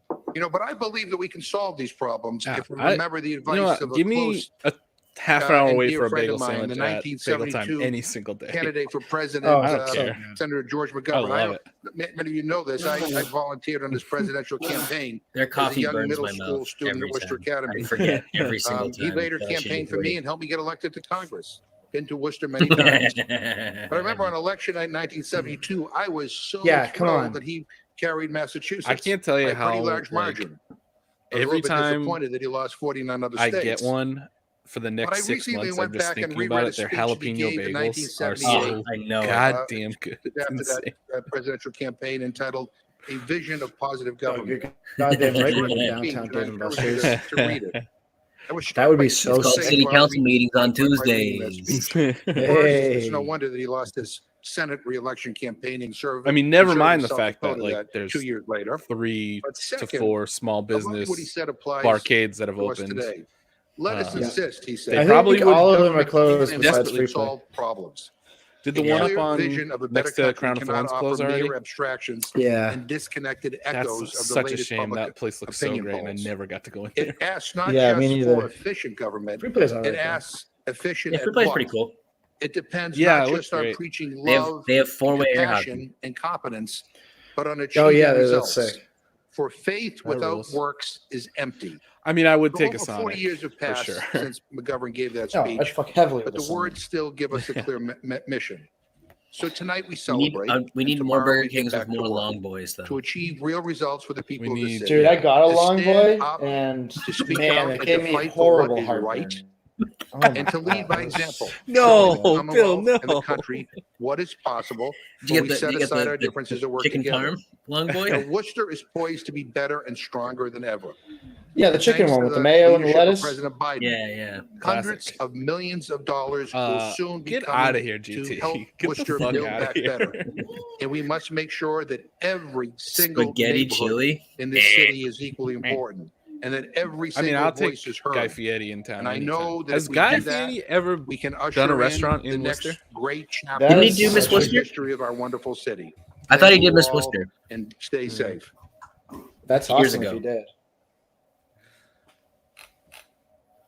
But I believe that we can solve these problems if we remember the advice of a give me close a half hour and wait dear for a friend bagel of mine, sandwich the at Bagel Time 1972 any single day. candidate for president, Oh, I don't care. Senator George I McGovern. love it. Many of you know this. I volunteered on his presidential campaign Their as a coffee young burns middle my school mouth student every at Worcester time. Academy. I forget every single time. He later that I should campaigned for agree. me and helped me get elected to Congress. Been to Worcester many times. But I remember on election night in 1972, I was so Yeah, come thrilled on. that he carried Massachusetts. I can't tell you by a pretty how, large like, margin. I was a every little bit time disappointed that he lost 49 other I states. get one for the But I next 6 recently months. went I'm just back and thinking reread about a it. Their speech that he jalapeno gave in bagels are 1978. so I know it. goddamn good. It's After insane. that presidential campaign entitled "A Vision of Positive Government." Goddamn right Terrific in speech, downtown and I Dave and encourage you Buster's. to read it. I was That would be struck by so It's called sick. city council meetings on by reading that Tuesdays. speech. Hey. It's no wonder that he lost his Senate re-election campaigning service. I mean, never mind the fact that like there's 2 years later. 3 But to second, 4 small I love what he business said applies barcades that have to us opened. today. Let us Yeah. insist, he They said. I probably think would all of them are government closed can besides desperately free play. solve problems. Did the A one clear up on vision of a better next to country Crown of cannot Thorns close offer already? mere abstractions Yeah. and disconnected That's echoes of the such a latest shame. public That place looks so opinion great, and I polls. never got to go in It there. asks not Yeah, me just for neither. efficient government, Free play's alright. it asks efficient Yeah, at free play's what? pretty cool. It depends Yeah, not it looks just on great. preaching They have love, four-way air hockey. passion, and competence, but on achieving Oh yeah, results. that's sick. For faith That without rules. works is empty. I mean, I would For take a over Sonic 40 years have for passed sure. since McGovern gave that No, speech, I fuck heavily but with the the words still give us a clear mission. So tonight we We need, celebrate. we need and more tomorrow Burger we get Kings with back to more work long boys, though. to achieve real results for the people of the need- city. Dude, I got a To long stand boy, up, and to speak man, out it and gave to me fight for what horrible is heartburn. right, Oh my and to lead God, by it was example. No, showing the Commonwealth Bill, and the no. country what is possible Did when you we get set the, you get aside the, our the, differences and work chicken together. parm long Now, boy? Worcester is poised to be better and stronger than ever. Yeah, the chicken Thanks one to with the mayo and the leadership of lettuce. President Biden. Yeah, yeah. Hundreds Classic. of millions of dollars will soon be Get coming out of here, to GT. help Get the Worcester fuck build outta back here. better. And we must make sure that every single Spaghetti neighborhood chili? in this city is equally important, and that every I single mean, I'll take voice is heard. Guy Fieri in town. And I anytime. know that Has if we Guy do that, Fieri ever we can usher done a in restaurant the in next Worcester? great chapter Didn't he do Miss of the Worcester? history of our wonderful city. I thought he Thank did you Miss all, Worcester. and stay safe. That's Years awesome if ago. he did.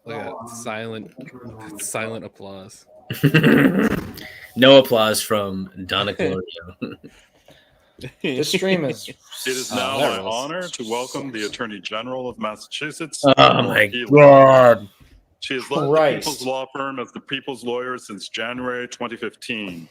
Look at that silent applause. No applause from Donna Glorio. This stream is. It is now there my it was. honor to welcome the Attorney General of Massachusetts. Oh Laura my Healy. God. She has led the Christ. People's Law Firm as the People's Lawyer since January 2015,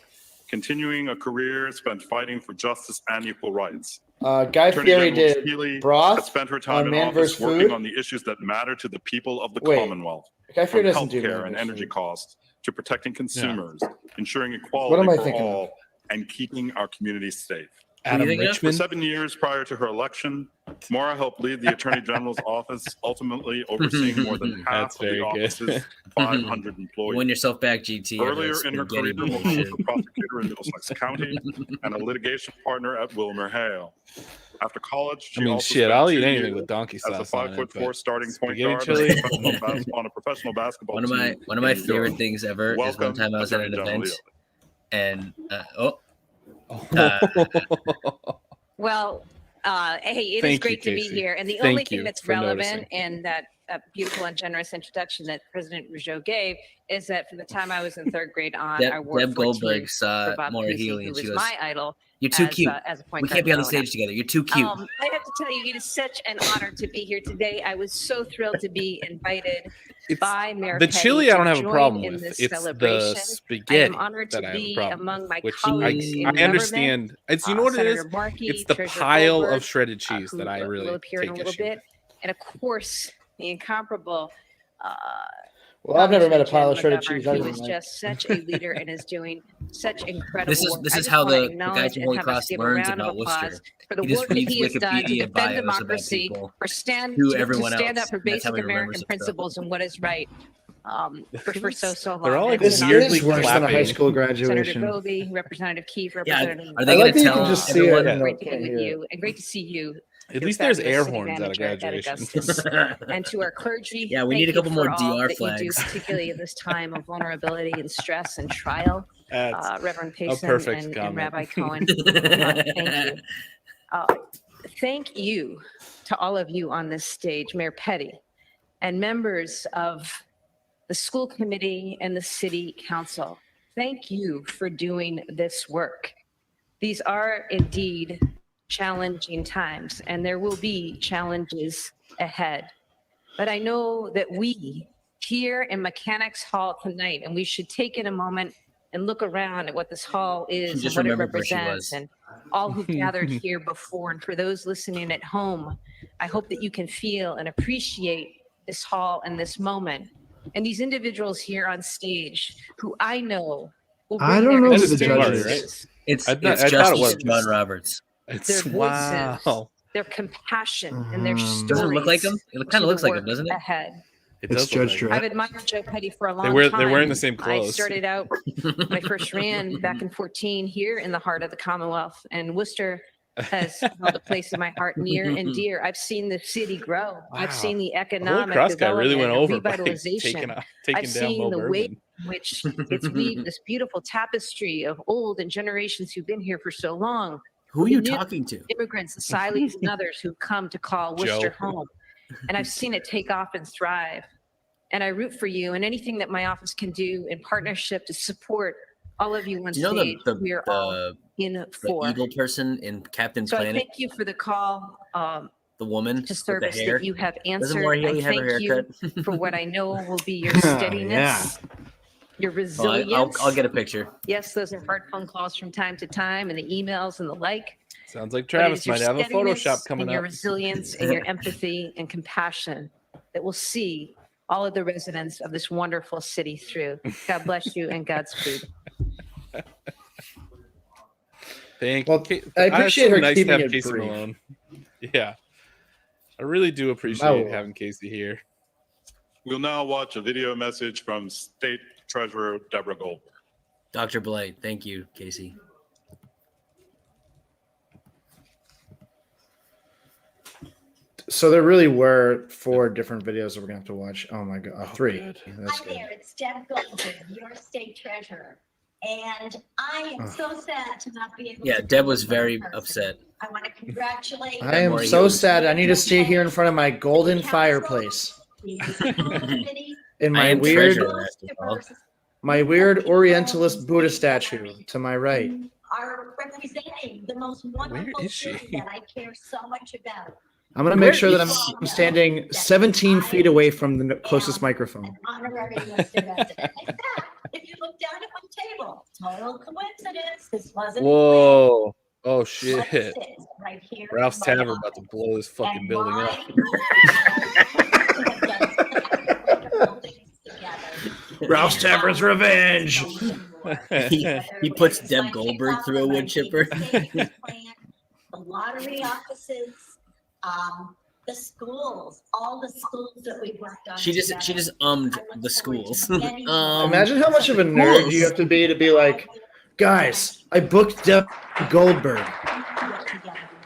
continuing a career spent fighting for justice and equal rights. Guy Attorney Fieri General did Healy has broth spent her time on in Man office vs. working Food. on the issues that matter to the people of the Wait, Commonwealth, Guy Fieri from doesn't do healthcare Man and vs. energy Food. costs to protecting consumers, ensuring What equality am I for thinking of? all, and keeping our communities safe. Adam think of? For Richmond. 7 years prior to her election, Maura helped lead the Attorney General's office, ultimately overseeing more than half That's of the very good. office's 500 You employees. win yourself back, GT. Earlier in her career, Spaghetti Maura was bullshit. a prosecutor in Middlesex County and a litigation partner at Wilmer Hale. After college, she I mean, also shit, spent I'll 2 eat anything years with donkey as a sauce on it. 5'4" but starting point spaghetti guard chili? on a professional basketball One of team. my one of my in New favorite York. things ever is one Welcome, time I was at an Attorney General event Healy. and Well, hey, it is Thank you, great to be Casey. here. And the Thank only thing you that's for relevant noticing. in that beautiful and generous introduction that President Rougeau gave is that from the time I was in third grade on, I Deb, wore Deb 14 Goldberg saw for Bob Maura Cousy, Healy who and was she goes, my idol. "You're too as, cute. as a point We guard can't be on the growing up. stage together. You're too cute." I have to tell you, it is such an honor to be here today. I was so thrilled to be invited by Mayor The Petty chili I to don't have a join problem in with. this It's celebration. the I am spaghetti honored that to I have a be problem among with. my Which colleagues in I government. understand. It's you know what it is. Senator Markey, It's the Treasurer pile Goldberg, of shredded cheese who that I really will appear in a take little issue bit, with. and of course the incomparable. Well, I've never met a Congressman pile of Jim shredded McGovern. cheese. I He don't was like. just such a leader and is doing such incredible This is work. this I is just how wanna the guy acknowledge from and Holy have us Cross give a learns round of about applause Worcester. for the He just work that reads he has done to Wikipedia defend bios about democracy, people for stand to to everyone stand else. up for And that's how basic he remembers American it, so. principles and what is right. For so long. They're all, like, This weirdly is worse than a high clapping. school Senator graduation. Goby, Representative Keefe, Yeah, Representative. are they I going like to that you tell can just see everyone? it and Great to can't be with hear it. you, and great to see you, At your least there's fabulous air city horns at a manager graduation. Augustus. And to our clergy, Yeah, we thank need a you couple more for all DR that you do, flags. particularly in this time of vulnerability and stress and trial. Reverend Payson perfect and comment. Rabbi Cohen, thank you. Thank you to all of you on this stage, Mayor Petty, and members of the school committee and the city council. Thank you for doing this work. These are indeed challenging times, and there will be challenges ahead. But I know that we here in Mechanics Hall tonight, and we should take in a moment and look around at what this hall is and Just what it remembered where she represents, was. and all who gathered here before. And for those listening at home, I hope that you can feel and appreciate this hall and this moment. And these individuals here on stage who I know will bring I don't their know That who is the Tim judge Murray, is. right? It's I thought it Justice was. John Roberts. their It's voices, wow. their compassion, and their stories. Doesn't it look like him? It kind of looks like him, doesn't it? Ahead. It It's does look Judge like Dredd. I've admired Joe Petty for a long time. They're wearing the same I clothes. started out when I first ran back in 14 here in the heart of the Commonwealth, and Worcester has held a place in my heart near and dear. I've seen the city grow. Wow. I've seen the The Holy economic Cross guy really went over development, by taking revitalization. down I've seen Mo the way Bourbon. in which it's weaved this beautiful tapestry of old and generations who've been here for so long. Who are you The new talking to? Immigrants, asylees, and others who come to call Worcester Joe. home. And I've seen it take off and thrive. And I root for you and anything that my office can do in partnership to support all of you on Do you know stage. We are all the in for. evil person in Captain So I Planet? thank you for the call The woman to with the service hair. that you have Doesn't answered. Maura I Healey have her thank you haircut? for what I know will be your steadiness, your Well, resilience. I'll get a picture. Yes, those are hard phone calls from time to time and the emails and the like. Sounds like But it Travis is your might have a steadiness Photoshop coming and your up. resilience and your empathy and compassion that will see all of the residents of this wonderful city through. God bless you and Godspeed. Thank Well, you. I appreciate her nice keeping to have it Casey brief. Malone. Yeah. I really do appreciate Oh. having Casey here. We'll now watch a video message from State Treasurer Deborah Goldberg. Dr. Blight, thank you, Casey. So there really were 4 different videos that we're gonna have to watch. Oh my god, 3. That's Hi good. there, it's Deb Goldberg, your state treasurer. And I am so sad to not be able Yeah, to. Deb be was here in very person. upset. I want to congratulate. I am Maura so Healey. sad. I need to stay here in front of my golden Council, fireplace the school committee, in I my am weird, treasurer, after all. Orientalist Buddha statue to my right. who are representing the most wonderful is she? city that I care so much about. I'm gonna Where make sure that is I'm standing 17 feet away from the closest microphone. An honorary Worcester resident. In fact, if you look down at my table, total coincidence, this wasn't. Whoa. Oh planned, shit. but it sits right here in Ralph's my Tavern office. about to blow this fucking And building why up. we have done such wonderful things together. Ralph's Tavern's revenge. He puts Deb Goldberg through a wood chipper. The lottery offices, the schools, all the schools that we worked on. She just together. the schools. Imagine how much of a nerd you have to be like, guys, I booked Deb Goldberg.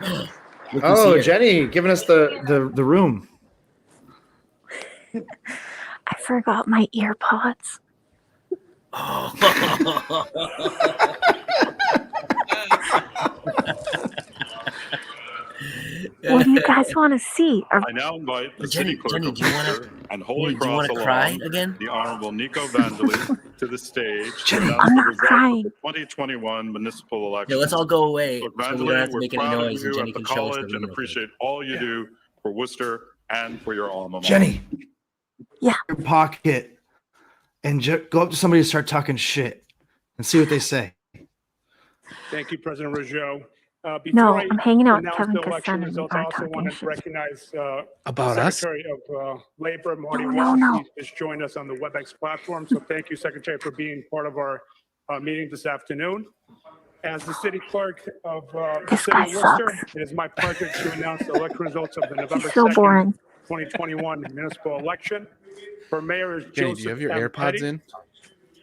Look who's Oh, here. Jenny, giving us the room. I forgot my ear pods. What do you guys want to see? I now invite the Jenny, city clerk Jenny, of do you wanna- Worcester and Holy do you Cross wanna cry alum, again? the Honorable Nico Vandely, to the stage to Jenny, announce I'm the not results crying. of the 2021 municipal election. Yeah, let's all go away Look, so we Vandely, don't have to we're make any proud of noise, and you Jenny at the can show us the college room and real quick. appreciate all you do for Worcester and for your alma mater. Jenny. Yeah. Your pocket and go up to somebody and start talking shit and see what they say. Thank you, President Rougeau. No, Before I I'm hanging out with announce Kevin the election Casson and we results, I are also talking want to shit. recognize About the us? Secretary of Labor, Marty No, Walsh. no. He's just joined us on the WebEx platform. So thank you, Secretary, for being part of our meeting this afternoon. As the city clerk of the This city guy of Worcester, sucks. it is my pleasure to announce the election results of the November He's so 2nd, boring. 2021 municipal election. For mayor is Jenny, Joseph do you have your M. AirPods Petty. in?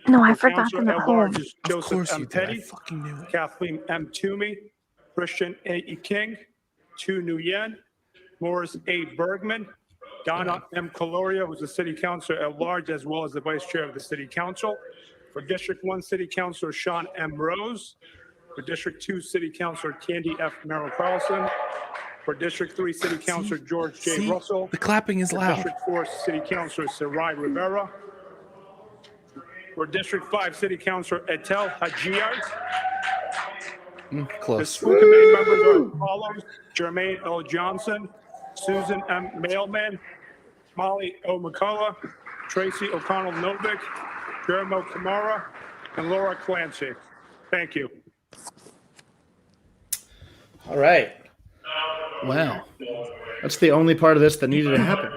No, I For forgot councilor them at at home. large is Of course Joseph M. you did. I Petty, fucking knew it. Kathleen M. Toomey, Christian A. E. King, Tu Nguyen, Morris A. Bergman, Donna M. Caloria, who's the city councilor at large, as well as the vice chair of the city council. For District 1 City Councilor Sean M. Rose. For District 2 City Councilor Candy F. Merrill Carlson. For District 3 City Councilor George J. Russell. The clapping is For loud. District 4 City Councilor Sarai Rivera. For District 5 City Councilor Etel Hajiart. The Close. school committee members are as follows: Jermaine L. Johnson, Susan M. Mailman, Molly O. McCullough, Tracy O'Connell Novick, Jeremo Kamara, and Laura Clancy. Thank you. All right. Wow. That's the only part of this that needed to happen.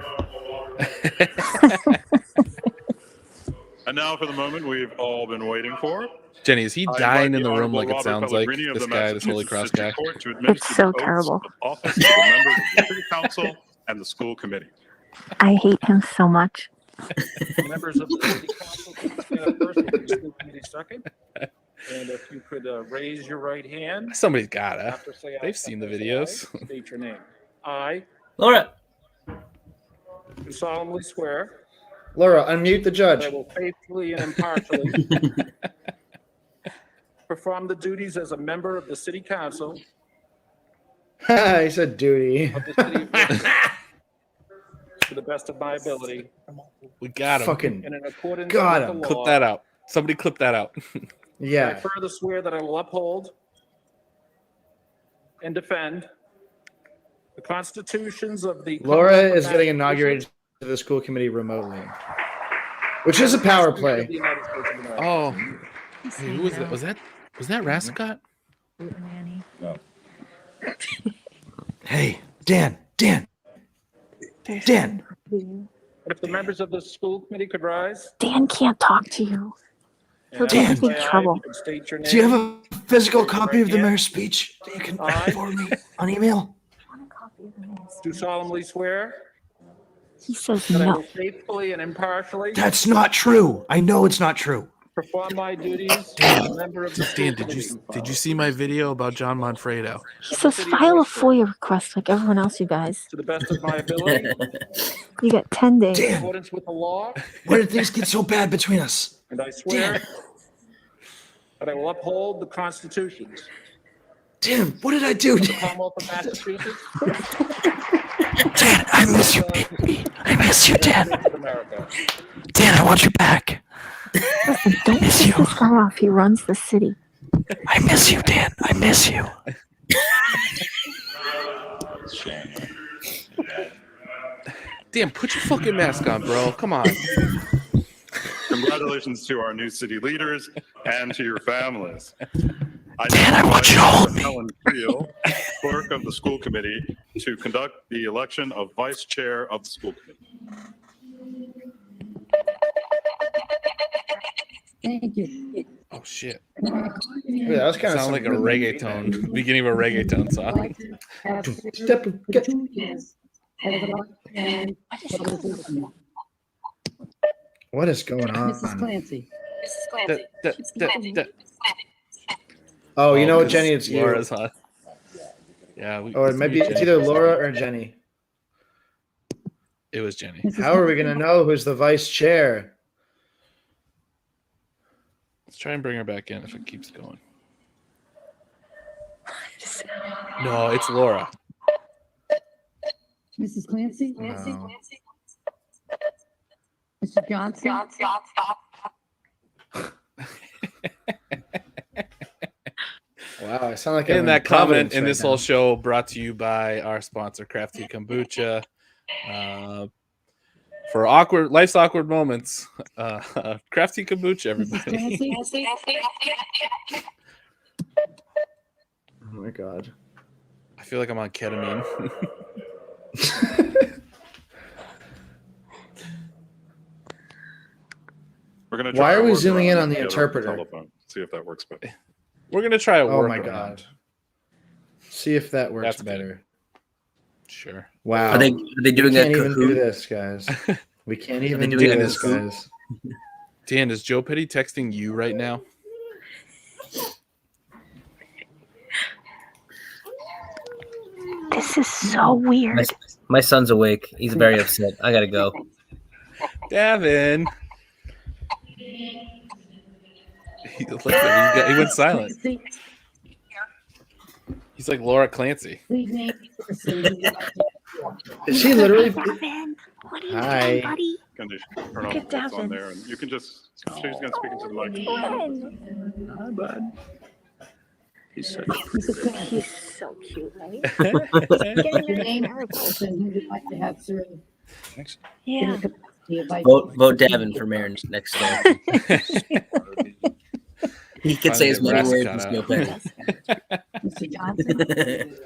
And now for the moment we've all been waiting for. Jenny, is he I dying invite in the room Honorable like it Robert sounds like Pellegrini of this the guy, this Holy Massachusetts Cross guy? District Court to administer It's so the oaths terrible. of office of the members of the City Council and the school committee. I hate him so much. Members of the city council, please stand up first with the school committee second. And if you could raise your right hand. Somebody's gotta. After say aye, They've seen the after say videos. aye, state your name. I Laura. do solemnly swear Laura, unmute the judge. that I will faithfully and impartially perform the duties as a member of the city council He said duty. of the city of Worcester to the best of my ability. We got him. Fucking And in accordance got with him. the Clip law, that out. Somebody clip that out. I yeah. further swear that I will uphold and defend the constitutions of the Laura Commonwealth of is getting Massachusetts inaugurated to the school committee remotely, which is a power of the play. United States of America. Oh, hey, who was that? Was that Rascott? Hey, Dan. And if the members of the school committee could rise. Dan can't talk to you. He'll and get after in say aye, trouble. you can state your name. Do you have a physical Raise your copy right of the hand. mayor's speech that you can Aye. forward me on email? Do solemnly swear He says that I no. will faithfully and impartially That's not true. I know it's not true. perform my duties as a member of the school Dan, committee did you see my video about John Manfredo? He says file a FOIA request like everyone else, you guys. to the best of my ability, You got 10 days. in Dan, accordance with the law, where did things get so bad between us? and I swear that I will uphold the constitutions Dan, what did I do? of the Commonwealth of Massachusetts Dan, I miss you, baby. I miss you, Dan. States of America. Dan, I want you back. Listen, don't piss this guy off. He runs the city. I miss you, Dan. I miss you. Dan, put your fucking mask on, bro. Come on. Congratulations to our new city leaders and to your families. Dan, I want you to hold me. Helen Creel, clerk of the school committee, to conduct the election of vice chair of the school committee. Thank you. Oh shit. Yeah, that was kind of Sound like a reggaeton. Beginning of a reggaeton song. What is going on? Mrs. Clancy. Oh, you know what, 'cause Jenny? It's you. Laura's hot. Yeah. Or maybe it's either Laura or Jenny. It was Jenny. How are we going to know who's the vice chair? Let's try and bring her back in if it keeps going. No, it's Laura. Mrs. Clancy? No. Mr. Johnson? Wow, I sound like I'm In that comment, Providence in right this now. whole show, brought to you by our sponsor, Crafty Kombucha. For life's awkward moments, Crafty Kombucha, everybody. Oh my god. I feel like I'm on ketamine. We're gonna Why try are we a zooming workaround in on the together interpreter? telephone, see if that works better. We're gonna try a Oh my workaround. god. See if that works That's better. Sure. Wow. Are they doing we a can't even do Kahoot? this, guys. We can't even doing do it in this, Kahoot? guys. Dan, is Joe Petty texting you right now? This is so weird. My son's awake. He's very upset. I gotta go. Davin. Look at him. He went silent. He's like Laura Clancy. Is she literally? Davin, what are you Hi. doing, buddy? Turn off Look the at lights on Davin. there, and you can just. She's gonna speak into the mic. Hi, bud. He's such a He's so cute, right? Getting your name person who would like to have served. Yeah. Vote Davin for mayor next day. He could say as many words as Neil Petty. Mr. Johnson.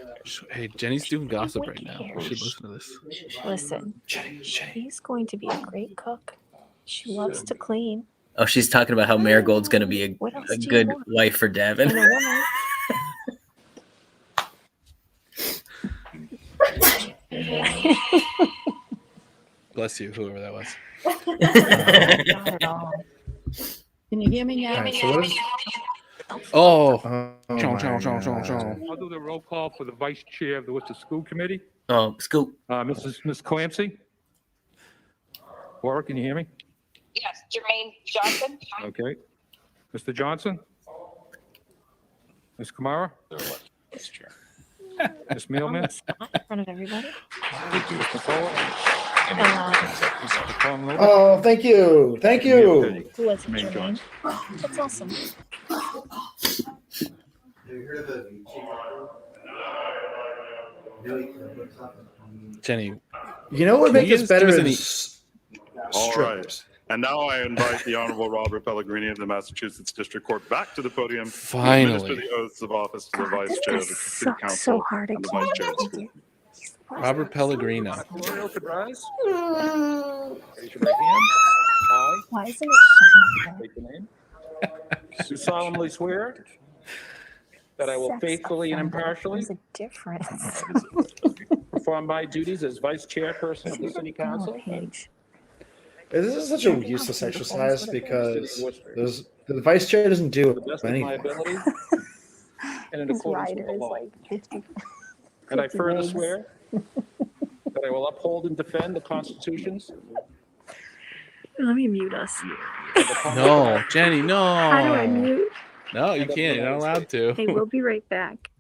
Hey, Jenny's doing gossip right now. We should listen to this. Listen, she's going to be a great cook. She loves to clean. Oh, she's talking about how Marigold's going to be a good wife for Davin. And a woman. Bless you, whoever that was. Not at all. Can you hear me now? All right, so what is? Oh, my God. I'll do the roll call for the vice chair of the Worcester School Committee. Oh, Scoop. Miss Clancy. Laura, can you hear me? Yes, Jermaine Johnson. Okay. Mr. Johnson? Ms. Kamara? Ms. Mealman? In front of everybody. Mr. Fowler? Oh, thank you. Thank you. Who was it, Jermaine? That's awesome. Jenny. You know what would make this better is all right. And now I invite the Honorable Robert Pellegrini of the Massachusetts District Court back to the podium Finally. to administer the oaths of office to the Vice Chair of the City Council so hard and the Vice Chair of the School. Robert Pellegrino. Memorial could rise. Raise your right hand. I Why isn't it showing up state the name. Do solemnly swear that I will Sex faithfully and offender? impartially There's a difference. perform my duties as vice chairperson of the city council. This is such a useless exercise because the vice chair doesn't To do the best of my anything. ability and in His accordance with rider the is law. like 50. And I 50 further legs. swear that I will uphold and defend the constitutions Let me mute us. of the Commonwealth No, Jenny, no. How do I mute? No, you can't. You're not allowed to. Hey, we'll be right back.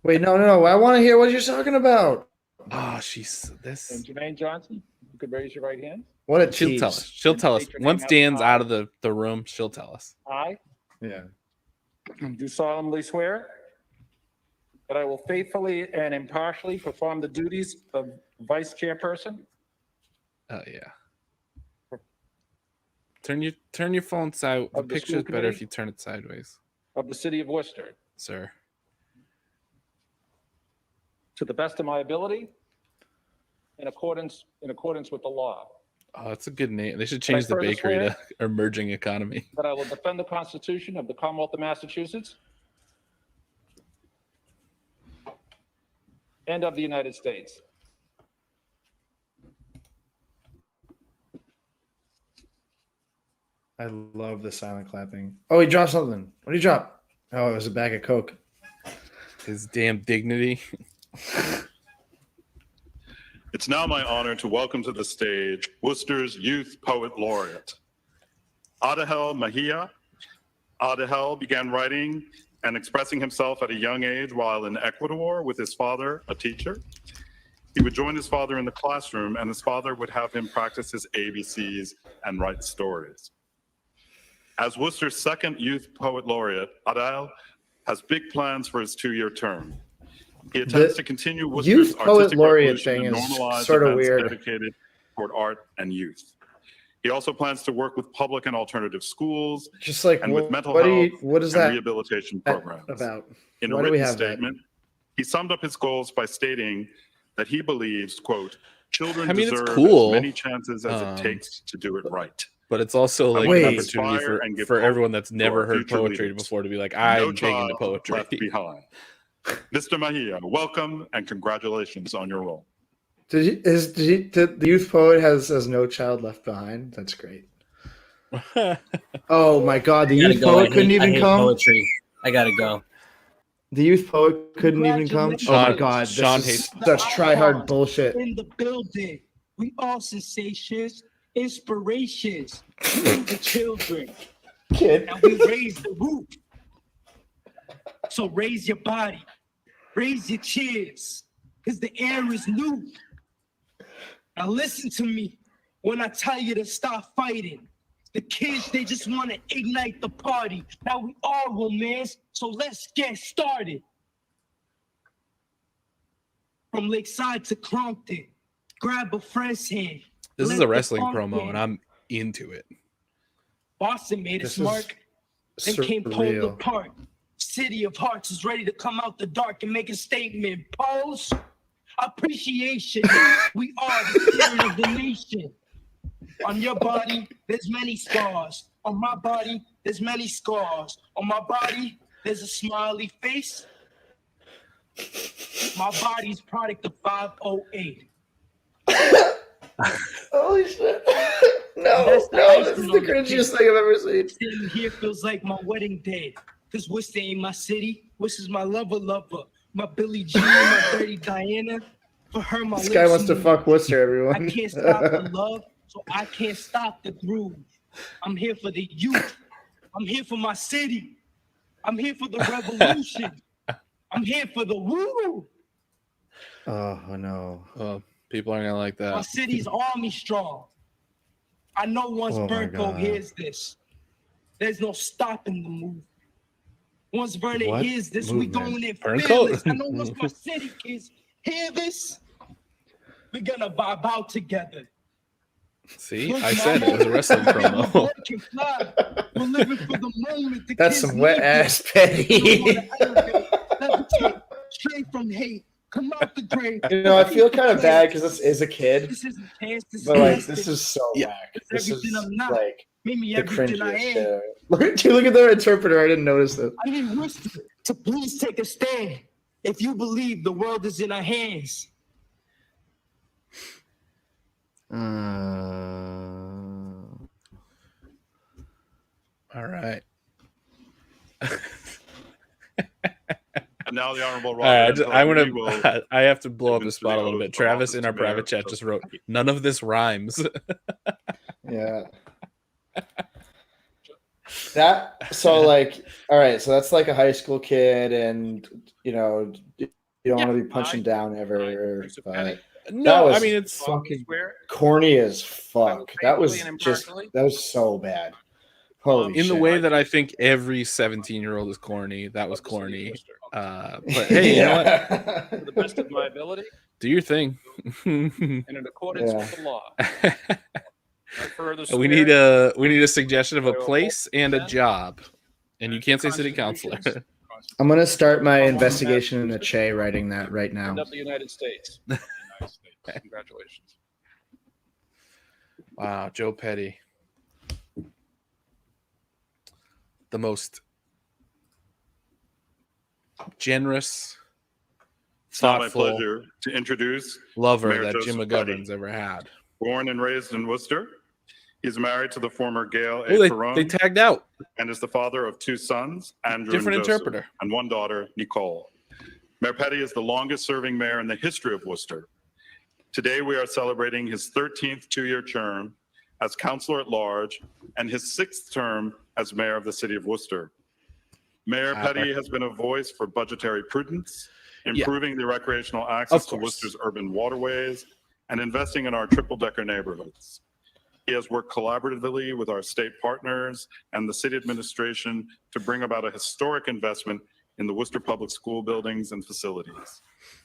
Wait, no. I want to hear what you're talking about. Oh, she's this. And Jermaine Johnson, you could raise your right hand. What a She'll tease. tell us. She'll tell us. State your name Once out Dan's loud. out of the room, she'll tell us. I Yeah. do solemnly swear that I will faithfully and impartially perform the duties of vice chairperson Oh yeah. Turn your phone side. The Of the picture's school better if committee? you turn it sideways, of the city of Worcester sir. to the best of my ability in accordance with the law. Oh, that's a good name. They should Can I change the further bakery swear? to emerging economy. That I will defend the Constitution of the Commonwealth of Massachusetts and of the United States. I love the silent clapping. Oh, he dropped something. What did he drop? Oh, it was a bag of Coke. His damn dignity. It's now my honor to welcome to the stage Worcester's Youth Poet Laureate, Adahel Mahia. Adahel began writing and expressing himself at a young age while in Ecuador with his father, a teacher. He would join his father in the classroom, and his father would have him practice his ABCs and write stories. As Worcester's second Youth Poet Laureate, Adahel has big plans for his 2-year term. He attempts to continue Worcester's Youth Poet artistic Laureate revolution thing and is normalize sort of events weird. dedicated toward art and youth. He also plans to work with public and alternative schools, Just like and with mental what health is and that rehabilitation programs. about? In a Why do we written have that? statement, he summed up his goals by stating that he believes, quote, children I mean, it's deserve cool. as many chances as it takes to do it right. But it's also I like want an to opportunity inspire and give for hope everyone that's to never our heard future poetry leaders. before to be like, No I'm big into child poetry. left behind. Mr. Mahia, welcome and congratulations on your role. Did the youth poet has no child left behind? That's great. Oh my God, the I gotta youth go. poet couldn't I even hate come. poetry. I gotta go. The youth poet couldn't even come. Oh my God, Shaun this hates is such try-hard bullshit. In the building, we all sensations, inspirations, to the children. Kid. And we raise the roof. So raise your body, raise your cheers, because the air is new. Now listen to me when I tell you to stop fighting. The kids, they just want to ignite the party. Now we all romance, so let's get started. From Lakeside to Crompton, grab a friend's hand. This is let a wrestling the funk promo, in. and I'm into it. Boston made This its mark and came pulled surreal. apart. City of Hearts is ready to come out the dark and make a statement. Pose, appreciation. We are the spirit of the nation. On your body, there's many scars. On my body, there's many scars. On my body, there's a smiley face. My body's product of 508. Holy shit. No, this is the cringiest thing I've ever seen. Sitting here feels like my wedding day. Cause Worcester ain't my city. Worcester's my lover. My Billie Jean, my dirty Diana. For her, my This guy wants to move. fuck Worcester, everyone. I can't stop the love, so I can't stop the groove. I'm here for the youth. I'm here for my city. I'm here for the revolution. I'm here for the woo. Oh no. Well, people aren't gonna like My that. city's army strong. I know once Oh, my Berko God. hears this, there's no stopping the move. Once Vernon What hears this, we movement? going in Burncoat? fearless. I know once my city kids hear this, we're gonna vibe out together. See, I said it was a wrestling promo. We're living for the moment. The That's kids some wet need ass it. petty. We don't wanna elevate, levitate, straight from hate. Come out the grave. You know, I feel kind of bad because this is a kid, This isn't chance, this but like is this is so whack. It's This everything is I'm not. like Made me the everything I cringiest am. shit. Look at their interpreter. I didn't notice that. I need Worcester to please take a stand. If you believe the world is in our hands. All right. And now the Honorable All right, Robert. I'm Anthony will gonna. I have to blow up admit this to the spot a little oath bit. of Travis office in our to mayor private of chat the just wrote, city. "None of this rhymes." Yeah. That so like all right, so that's like a high school kid, and you know you don't want to be punching down ever. But No, that I was mean it's fucking corny as fuck. That was so bad. Holy in the shit. way that I think every 17-year-old is corny. That was corny. But hey, you know what? To the best of my ability Do your thing. and in accordance with the law. We need a suggestion of a place and a job, and you can't say city councilor. I'm gonna start my investigation into Che writing that right now. And of the United States. Congratulations. Wow, Joe Petty. The most generous, It's now my thoughtful pleasure to introduce lover Mayor that Joseph Jim Petty. McGovern's ever had. Born and raised in Worcester, he's married to the former Gail A. Oh, Perrone they tagged out. and is the father of two sons, Andrew Different and Joseph, interpreter. and one daughter, Nicole. Mayor Petty is the longest-serving mayor in the history of Worcester. Today, we are celebrating his 13th two-year term as councilor at large and his 6th term as mayor of the city of Worcester. Mayor Petty has been a voice for budgetary prudence, improving the recreational access to Worcester's urban waterways, and investing in our triple-decker neighborhoods. He has worked collaboratively with our state partners and the city administration to bring about a historic investment in the Worcester Public School buildings and facilities.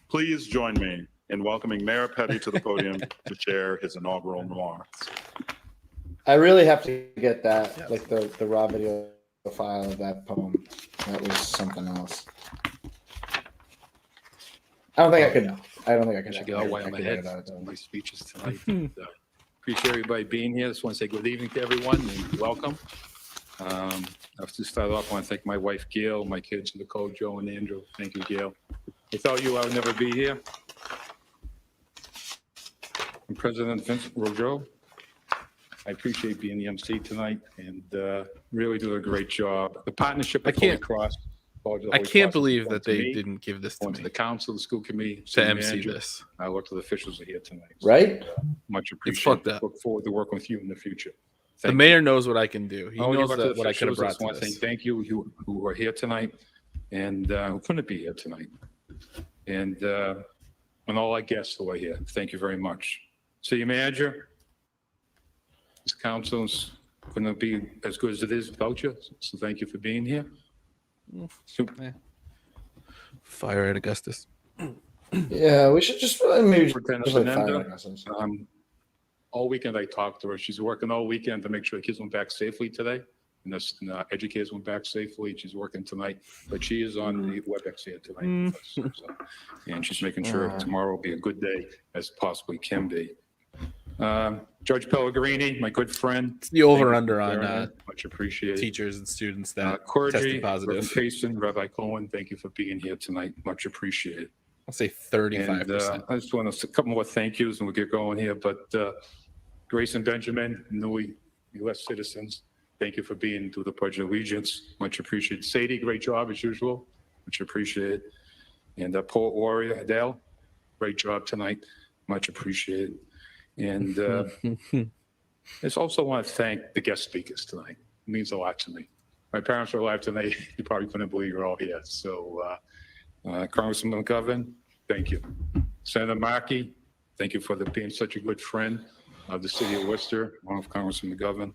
Please join me in welcoming Mayor Petty to the podium to share his inaugural remarks. I really have to get that, like the raw video file of that poem. That was something else. I don't think I could. I should get all white on my head. My speeches tonight. Appreciate everybody being here. Just want to say good evening to everyone and welcome. I have to start off. I want to thank my wife Gail, my kids Nicole, Joe, and Andrew. Thank you, Gail. Without you, I would never be here. And President Vincent Rojo, I appreciate being the MC tonight and really doing a great job. The partnership at Holy Cross I can't believe that they didn't give this to me. To the council, the school committee, to city MC manager. this. I work with officials are here tonight. Right? Much It's appreciated. fucked up. Look forward to working with you in the future. The mayor knows what I can do. He knows to the what I could have officials, brought just want to to say this. thank you who are here tonight and who couldn't be here tonight. And all our guests who are here. Thank you very much. City manager, this council's couldn't be as good as it is without you. So thank you for being here. Fire at Augustus. Yeah, we should just maybe Superintendent just like Fernando, all weekend I talked to her. She's working all weekend to make sure the kids went back safely today. And the educators went back safely. She's working tonight, but she is on the WebEx here tonight. So, and she's making sure tomorrow will be a good day as possibly can be. Judge Pellegrini, my good friend. It's the over-under on much appreciated. Teachers and students that clergy, tested positive. Reverend Payson, Rabbi Cohen, thank you for being here tonight. Much appreciated. I'll say 35%. I just want a couple more thank yous and we'll get going here. But Grace and Benjamin, Nui, U.S. citizens, thank you for being to the Pledge of Allegiance. Much appreciated. Sadie, great job as usual. Much appreciated. And Poet Warrior, Adele, great job tonight. Much appreciated. And I just also want to thank the guest speakers tonight. It means a lot to me. My parents are alive tonight. You probably couldn't believe you're all here. So Congressman McGovern, thank you. Senator Markey, thank you for being such a good friend of the city of Worcester, along with Congressman McGovern.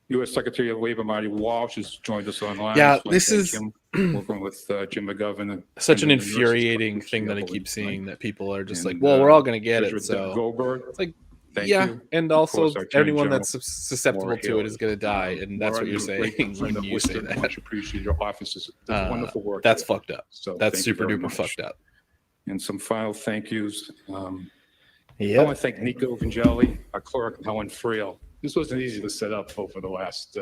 U.S. Secretary of Labor Marty Walsh has joined us online. Yeah, So this is working with Jim McGovern. Such an infuriating thing that I keep seeing that people are just like, well, we're all going to get it. So Goldberg, it's like, thank yeah, you. and Of also course, our Attorney everyone General, that's susceptible Maura to it Haley. is going to die, and that's Maura, what you're you're a great saying friend when of you say Worcester. that. Much appreciated. Your office is wonderful work. That's here. fucked up. So That's thank you super very duper much. fucked up. And some final thank yous. Yeah. I want to thank Nico Vangelli, our clerk, Helen Friel. This wasn't easy to set up over the last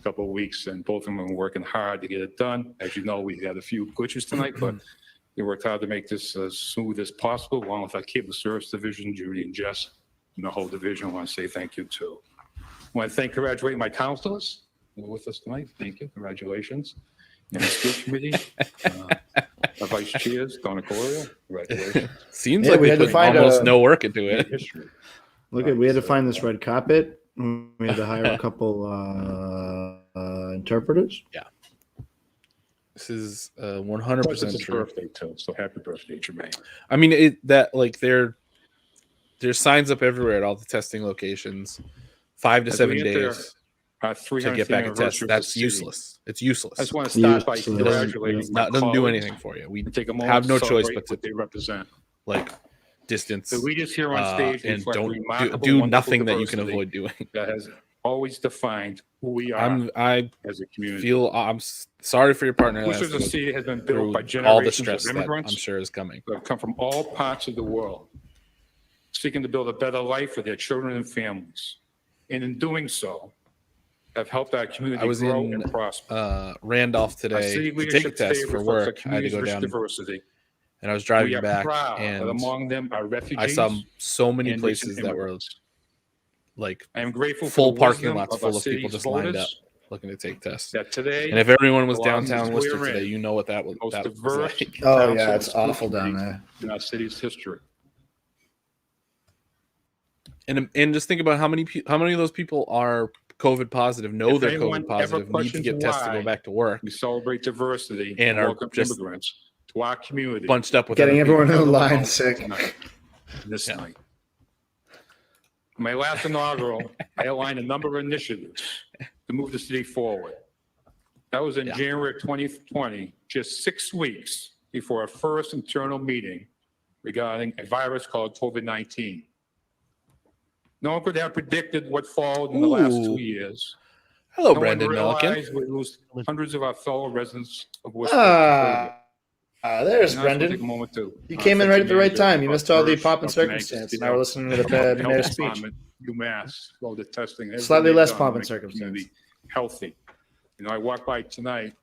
couple of weeks, and both of them were working hard to get it done. As you know, we had a few glitches tonight, but they worked hard to make this as smooth as possible, along with our cable service division, Judy and Jess, and the whole division. I want to say thank you too. I want to congratulate my counselors who are with us tonight. Thank you. Congratulations. And the school committee, our vice chairs, Donna Colorio. Congratulations. Seems like we had to find almost no work into it. Look at, we had to find this red carpet. We had to hire a couple interpreters. Yeah. This is Plus, 100% it's his true. birthday too, so happy birthday, Jermaine. I mean, there's signs up everywhere at all the testing locations. 5 to As 7 we enter days our to 300th get back a test. anniversary of That's the city, useless. It's useless. I just want to start by It doesn't, congratulating my doesn't do colleagues anything for you. We and take a moment have no to choice celebrate but what to they represent. like distance The leaders here on stage and reflect don't remarkable, do wonderful nothing that you can diversity avoid doing. that has always defined who we are I as a community. feel sorry for your partner. Worcester as a city has been built by all the generations stress of that immigrants I'm sure is coming. who have come from all parts of the world, seeking to build a better life for their children and families. And in doing so, have helped our community I was grow in and prosper. Randolph Our today city to take a leadership test today for reflects our work. I had to community's go rich down, diversity. and I was We driving are back, proud that and among them are I refugees. saw so many and places recent that were immigrants. like I am grateful full for the parking wisdom lots of full our of people city's just lined up voters looking to take tests. that today And if everyone was allows us downtown to Worcester swear in today, you know what that was. most That was diverse like. Oh council yeah, and it's school awful down committee there. in our city's history. And just think about how many of those people are COVID positive, know If they're anyone COVID positive, ever need to questions get tested to why go back to work, we celebrate diversity and are welcome just immigrants to our community. bunched up with Getting other everyone in people. the line sick. This night. My last inaugural, I outlined a number of initiatives to move the city forward. That was in January of 2020, just 6 weeks before our first internal meeting regarding a virus called COVID-19. No one could have predicted what followed in the last 2 years. Hello, No Brandon one Melican. realized we'd lose hundreds of our fellow residents of Worcester. to COVID. There's And I just wanna Brendan. take a moment to, You came in thank right the at the right manager time. You of missed all the First, pomp and Dr. Nancy circumstance. Castillo, Now we're listening to the Health mayor's speech. Department, UMass, all the testing. everything Slightly they've less done to pomp and make the circumstance. community Healthy. You know, I walked by tonight,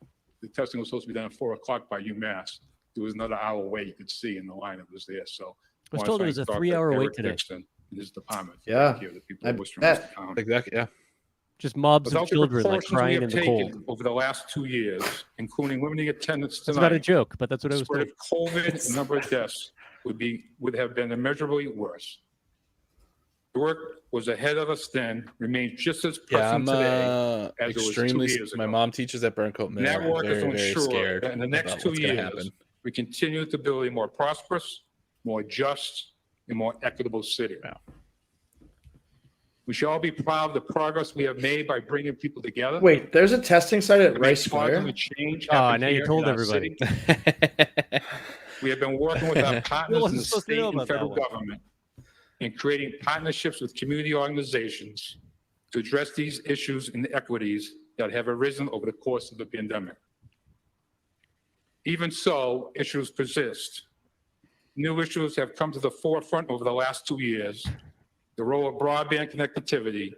the testing was supposed to be done at 4:00 by UMass. There was another hour wait you could see in the line that was there, so. I was told it was a 3-hour wait today. In his department. Yeah, Thank you, the people I of Worcester and bet. Worcester County. Exactly. Yeah. Just mobs of Without the children like precautions we crying have in the taken cold. over the last 2 years, including limiting attendance It's not a tonight, joke, but that's what I the was spread told. of COVID, the number of deaths would have been immeasurably worse. The work was ahead of us then, remains just as Yeah, pressing I'm today as it was 2 extremely. years My ago. mom teaches at Burncoat And Middle. that I'm work is to very, very ensure scared that in the next about 2 what's going to years, happen. we continue to build a more prosperous, more just, and more equitable city. We should all be proud of the progress we have made by bringing people together. Wait, there's a testing site at to Rice make positive Square? change Oh, happen now you here told in our everybody. city. We have been working with our partners in wasn't the supposed to state know and about that federal one. government and creating partnerships with community organizations to address these issues and equities that have arisen over the course of the pandemic. Even so, issues persist. New issues have come to the forefront over the last 2 years. The role of broadband connectivity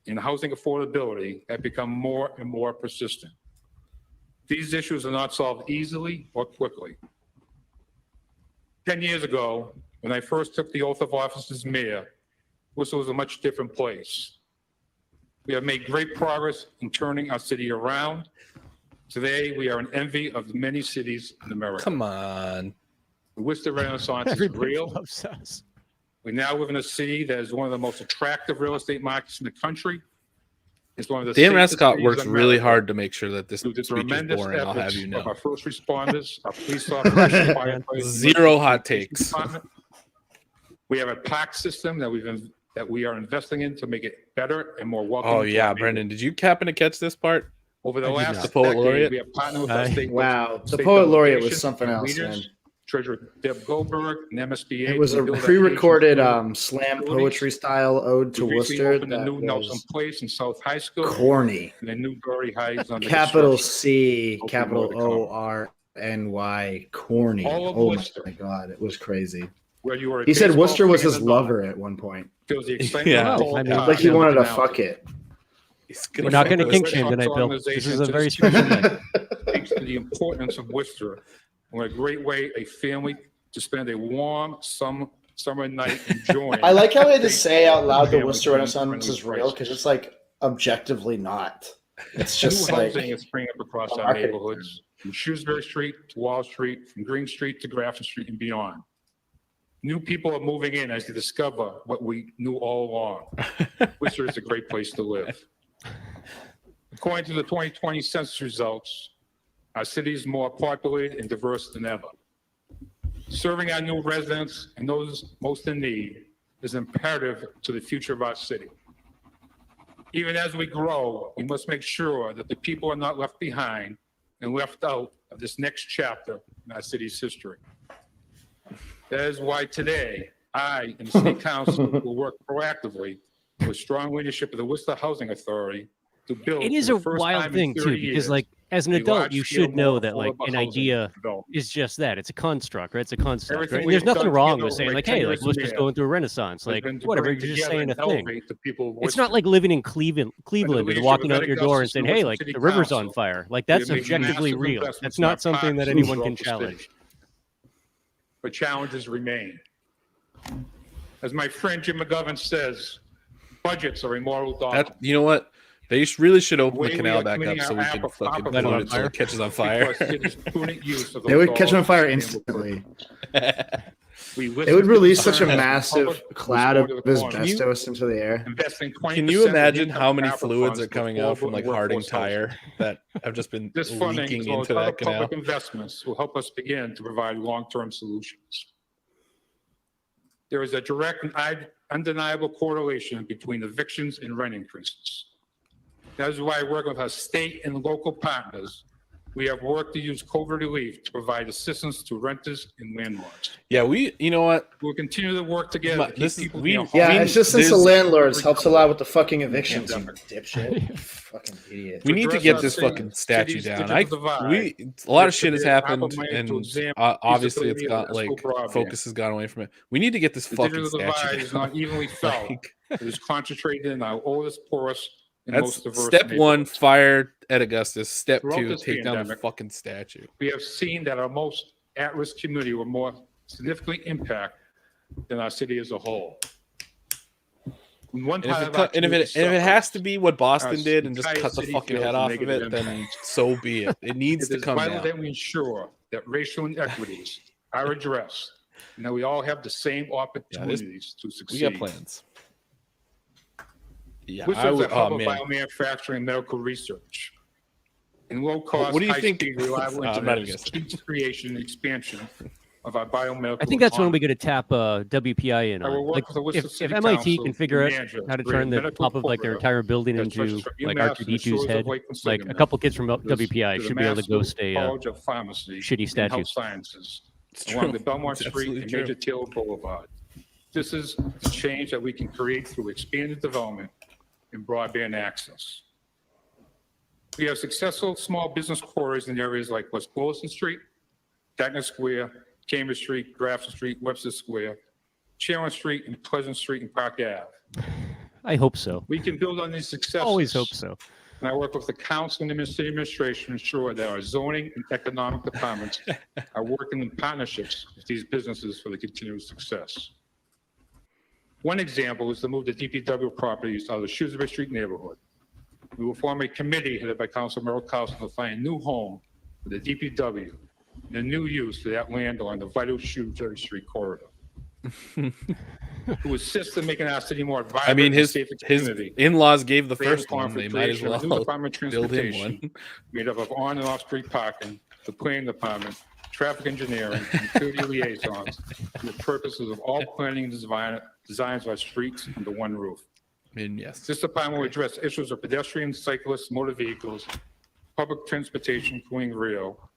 and housing affordability have become more and more persistent. These issues are not solved easily or quickly. 10 years ago, when I first took the oath of office as mayor, Worcester was a much different place. We have made great progress in turning our city around. Today, we are an envy of the many cities in America. Come on. The Worcester Renaissance is Everybody real. loves us. We now live in a city that is one of the most attractive real estate markets in the country. It's one of the Dan safest Rescott cities works in really America. hard to make sure that this Through the speech is tremendous boring, I'll have efforts you of know. our first responders, our police officers, firefighters, Zero hot emergency takes. department. We have a park system that we are investing in to make it better and more welcoming. Oh to yeah, our Brendan, did you happen to catch this part? Over the I did last not. The poet decade, laureate? we have partnered with our state. Wow, the state poet laureate was delegations something and else, leaders, man. Treasurer Deb Goldberg and MSBA. It was to a build our pre-recorded nation's slam facilities. poetry style ode to We recently Worcester opened a that new Nelson was Place in South High School. corny. And a new Dory Heights under Capital construction. C, Hopefully capital more to come. ORNY, corny. All of Oh Worcester. my God, it was crazy. Where you were a He said baseball Worcester was fan his or not, lover at one point. feels the excitement Yeah. of the whole I mean, park Like he and wanted to personality. fuck it. We're not going to The kink shame Red tonight, Sox Bill. This organization is a to very this special community night. speaks to the importance of Worcester and what a great way a family to spend a warm summer night enjoying. I like how he had to say out loud the family Worcester Renaissance friendly is real because it's like objectively not. It's New just like housing is springing up across a our marketing neighborhoods, from Shrewsbury Street to Wall Street, from Green Street to Grafton Street and beyond. New people are moving in as they discover what we knew all along. Worcester is a great place to live. According to the 2020 census results, our city is more populated and diverse than ever. Serving our new residents and those most in need is imperative to the future of our city. Even as we grow, we must make sure that the people are not left behind and left out of this next chapter in our city's history. That is why today, I and the City Council will work proactively with strong leadership of the Worcester Housing Authority to build. It is for a the first wild time in thing 30 too, because years, like as an a adult, you large-scale, should know more that like affordable an housing idea development. is just that. It's a construct, right? It's a construct. Everything Right? And we there's have nothing done wrong together with over saying my like, hey, 10 like years as Worcester's mayor going through a renaissance. has Like been to whatever, bring you're just together saying a and thing. elevate the people of It's not Worcester. like living in Cleveland and leadership walking of out Ed your door and Augustus saying, and hey, Worcester like City the river's on Council, fire. Like we that's have made objectively massive real. investments That's in our not something parks that anyone throughout can the state. challenge. But challenges remain. As my friend Jim McGovern says, budgets are a moral document. That, you know what? They really should open way the we canal are back up committing so we our can ARPA fucking Let it float on it so fire? it catches on fire. Because it is prudent use of they would those catch on dollars fire to instantly. We It listen would to release concerns such a of the massive public, cloud of respond to the causes. asbestos into the air. Investing 20% Can you of imagine income how many ARPA fluids funds are to coming out from affordable like and Harding workforce housing. Tire that have just been This funding, leaking as well as into other that canal? public investments, will help us begin to provide long-term solutions. There is a direct and undeniable correlation between evictions and rent increases. That is why, working with our state and local partners, we have worked to use COVID relief to provide assistance to renters and landlords. Yeah, you know what? We'll continue to work together to keep people near home. Yeah, it's just since the landlords helps a lot with the fucking evictions, you Pandemic. dipshit. Fucking idiot. We need to get this fucking statue down. A lot of shit has happened, and obviously it's got like focus has gone away from it. We need to get this The fucking digital divide statue is down. not evenly felt. It is concentrated in our oldest, poorest, and That's most diverse step one, neighborhoods. fire Ed Augustus. Step Throughout two, this take down the pandemic, fucking statue. We have seen that our most at-risk community were more significantly impacted than our city as a whole. One And if part it, of our and if it community has to be what Boston our did and just entire cut the city fucking feels head a off of negative it, then impact. so be it. It needs It to is come vital down. that we ensure that racial inequities are addressed and that we all have the same opportunities to We succeed. got plans. Yeah, Worcester is a hub oh of man. biomanufacturing and medical research. And low-cost, What do you think- high-speed, reliable I'm not internet even is key to creation and expansion of our biomedical I think that's when we economy. get to tap WPI in I will on. work Like, with the Worcester if City MIT Council can figure to out manage how to create turn the medical top of like their corridor entire building that into stretches from like UMass to the R2D2's shores of head, Lake like a Michigan, couple kids from to the- WPI to the should be able to go Mass stay College of Pharmacy shitty and Health statues. Sciences It's along true. the Belmont It's Street and absolutely Major Taylor Boulevard. This is the change that we can create through expanded development and broadband access. We have successful small business corridors in areas like West Boylston Street, Gagner Square, Cambridge Street, Grafton Street, Webster Square, Sharon Street, and Pleasant Street and Park Ave. I hope so. We can build on these successes. Always hope so. And I work with the council and the city administration to ensure that our zoning and economic departments are working in partnerships with these businesses for the continued success. One example is to move the DPW properties out of the Shrewsbury Street neighborhood. We will form a committee headed by Council Merrill Carlson to find a new home for the DPW and a new use for that land along the vital Shrewsbury Street corridor. To assist in making our city more vibrant I mean, and his safer his community. in-laws gave the They have first called one. for They might as creation of a new well Department of build him Transportation one. made up of on and off street parking, the planning department, traffic engineering, and utility liaisons for the purposes of all planning and designs of our streets under one roof. And yes, This department will address issues of pedestrians, cyclists, motor vehicles, public transportation, including rail,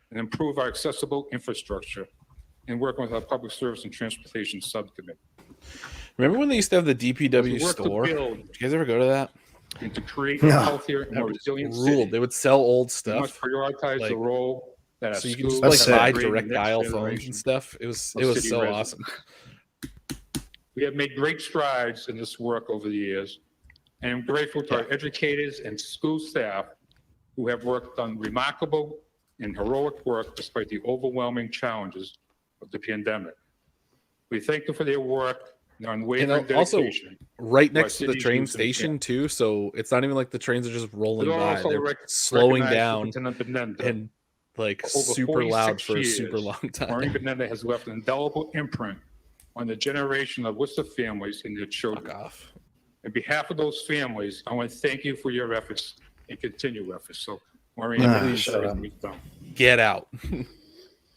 and improve our accessible infrastructure and working with our public service and transportation subcommittee. remember when they used to have the DPW Work to store? Did build you guys ever go to that? and to create No. a healthier and more resilient Ruled. city. They would sell old We must stuff. prioritize like- the role that our So you can schools just like have buy in creating direct the next dial phones generation and stuff. It was of city so residents. awesome. We have made great strides in this work over the years, and I'm grateful to our educators and school staff who have worked on remarkable and heroic work despite the overwhelming challenges of the pandemic. We thank them for their work and their unwavering And also dedication. right to our next to the city's train youth and station too, so it's not even like the trains are just rolling We'd by. also They're slowing recognize down Superintendent Benenda. and like For over super loud 46 for a years, super long Maureen time. Benenda has left an indelible imprint on the generation of Worcester families and their children. On behalf of those families, I want to thank you for your efforts and continue efforts. So, Maureen, please shut up. Get out.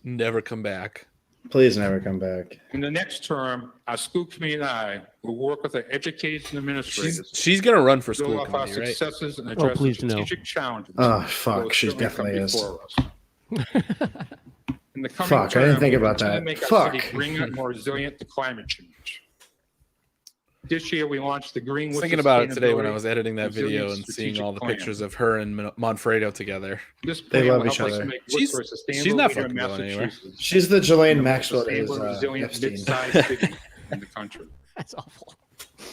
Never come back. Please never come back. In the next term, our school committee and I will work with our educators and administrators. She's gonna run for to build school off our committee, right? successes and Oh, address the please no. strategic challenges. Oh, that fuck, will she certainly come definitely is. before us. In the coming Fuck, I didn't term, think we about intend to that. make our Fuck. city greener and more resilient to climate change. This year, we launched the Green I was Worcester thinking about it today when I Sustainability was editing that video Resilience and seeing Strategic all the Plan. pictures of her and Monfredo together. This They plan love will each help us other. make She's- Worcester a sustainable she's not leader in fucking going anywhere. Massachusetts. She's the Ghislaine and the most Maxwell to his sustainable, resilient, Epstein. mid-sized city in the country. That's awful.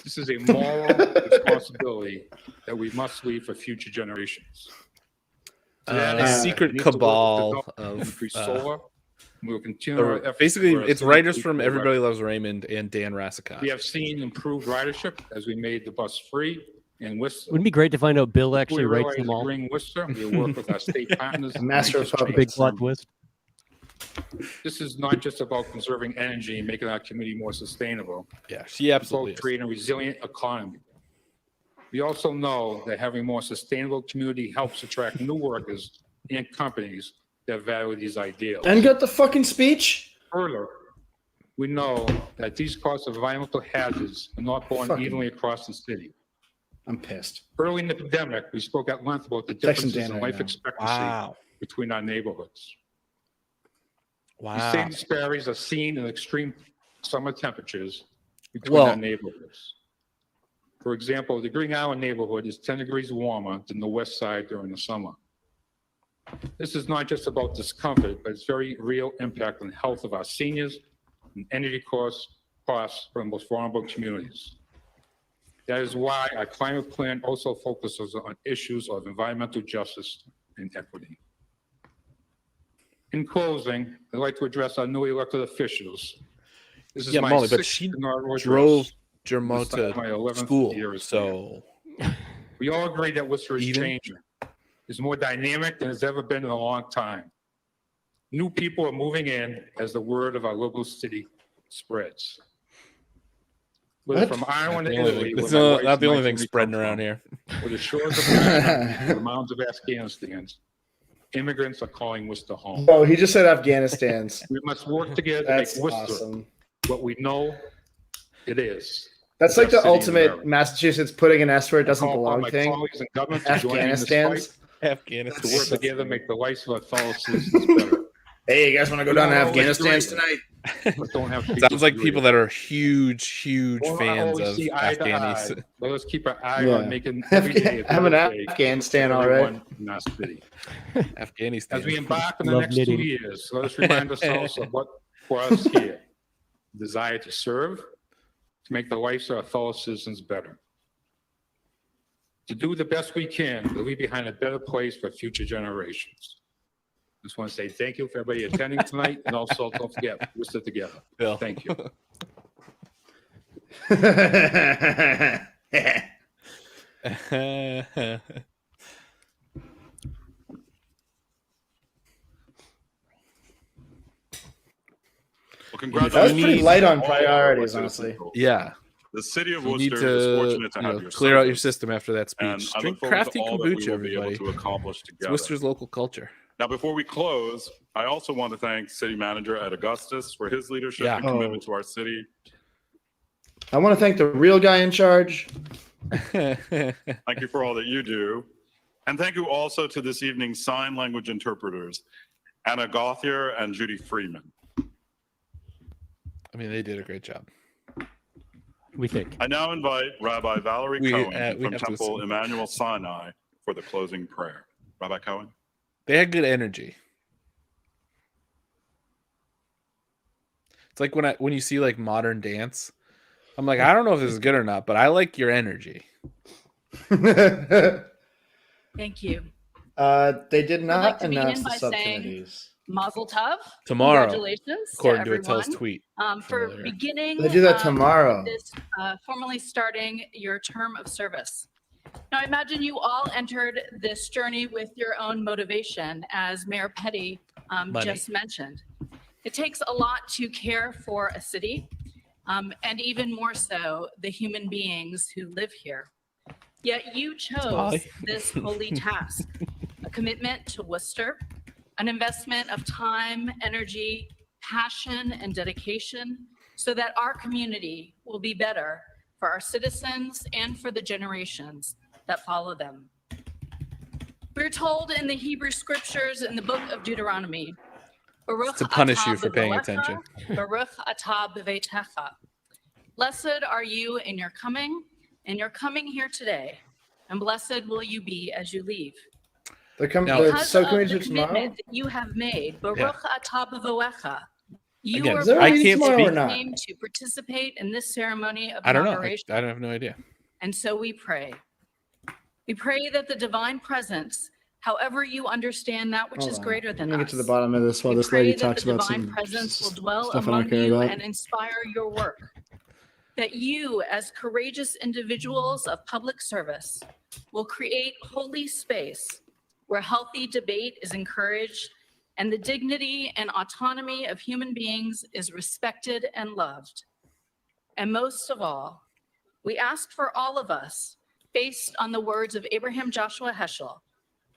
This is a moral responsibility that we must leave for future generations. To that A end, secret we need to work to cabal develop and of increase solar. We will continue our efforts basically for a it's city writers equal from to Everybody right. Loves Raymond and Dan Rassicott. We have seen improved ridership as we made the bus free in Worcester. Wouldn't it be great to find out Bill actually We writes realize them all? Green Worcester, we work with our state partners. A master and of make this puppets. Big change. plot twist. This is not just about conserving energy and making our community more sustainable. Yeah, she absolutely It's is. about creating a resilient economy. We also know that having a more sustainable community helps attract new workers and companies that value these ideals. And got the fucking speech? Further, we know that these costs of environmental hazards are not borne Fucking- evenly across the city. I'm pissed. Early in the pandemic, we spoke at length about the Texting differences Dan in right life now. expectancy Wow. between our neighborhoods. These Wow. same disparities are seen in extreme summer temperatures between Well- our neighborhoods. For example, the Green Island neighborhood is 10 degrees warmer than the west side during the summer. This is not just about discomfort, but it's very real impact on the health of our seniors and energy costs for the most vulnerable communities. That is why our climate plan also focuses on issues of environmental justice and equity. In closing, I'd like to address our newly elected officials. This is Yeah, my Molly, but sixth she inaugural drove address. Jermota my 11th school. year as So we all agree that Worcester is Even? changing. It's more dynamic than it's ever been in a long time. New people are moving in as the word of our little city spreads. Whether from Ireland to Italy, It's where my not wife's the only thing originally spreading come around from, here. or the shores of Ghana, or the mountains of Afghanistan, immigrants are calling Worcester home. Oh, he just said Afghanistan's. We must work together to That's make Worcester awesome. what we know it is. That's the like the best city in ultimate America. Massachusetts putting an S where it doesn't I call upon belong my thing. colleagues and government to join me in this Afghanistan's. fight, Afghanistan. to work together, make the lives of our fellow citizens better. Hey, you guys want to go down to Afghanistan's tonight? But don't have Sounds like people that are huge Won't fans always of see eye to Afghanis. eye. Let us keep our eye Yeah. on making every day a I'm in better day Afghanistan, for all right. everyone in our city. Afghanistan. As we embark on the Love next knitting. 2 years, let us remind ourselves of what for us here, desire to serve, to make the lives of our fellow citizens better. To do the best we can to leave behind a better place for future generations. Just want to say thank you for everybody attending tonight, and also don't forget, we're still together. Bill. Thank you. Well, That was congratulations. pretty light on to all priorities, our honestly. citizens. Yeah. The city of You need Worcester is to fortunate to have your clear out your service, system after that and speech. I Drink look forward crafty to all that we kombucha, will be able everybody. to accomplish It's together. Worcester's local culture. Now, before we close, I also want to thank City Manager Ed Augustus for his leadership Yeah. and commitment to our city. I want to thank the real guy in charge. Thank you for all that you do. And thank you also to this evening's sign language interpreters, Anna Gauthier and Judy Freeman. I mean, they did a great job. We think. I now invite Rabbi Valerie We Cohen have from to Temple assume. Emmanuel Sinai for the closing prayer. Rabbi Cohen. They had good energy. It's like when you see like modern dance, I'm like, I don't know if this is good or not, but I like your energy. Thank you. They did I'd not like to announce begin the by saying subcommittees. Mazel tov. Tomorrow, Congratulations according to everyone, Attell's tweet for earlier. beginning They do that tomorrow. this formally starting your term of service. Now, I imagine you all entered this journey with your own motivation, as Mayor Petty Money. just mentioned. It takes a lot to care for a city, and even more so, the human beings who live here. Yet you chose Molly. this holy task, a commitment to Worcester, an investment of time, energy, passion, and dedication so that our community will be better for our citizens and for the generations that follow them. We're told in the Hebrew scriptures in the book of Deuteronomy, Baruch To punish atah you for paying b'boecha, attention. Baruch atah b'veitecha. Blessed are you in your coming here today, and blessed will you be as you leave. The Because subcommittees of are the tomorrow? commitment that you have made, Baruch atah b'voecha, you Again, are Is there a I blessed meeting can't tomorrow or speak. not? came to participate in this ceremony of I don't know. inauguration. I have no idea. And so we pray. We pray that the divine presence, however you understand that which Hold is on. greater than Let me us. get to the bottom of this while We this pray lady that talks the about divine some presence will dwell stuff I don't among care you about. and inspire your work. That you, as courageous individuals of public service, will create holy space where healthy debate is encouraged and the dignity and autonomy of human beings is respected and loved. And most of all, we ask for all of us, based on the words of Abraham Joshua Heschel,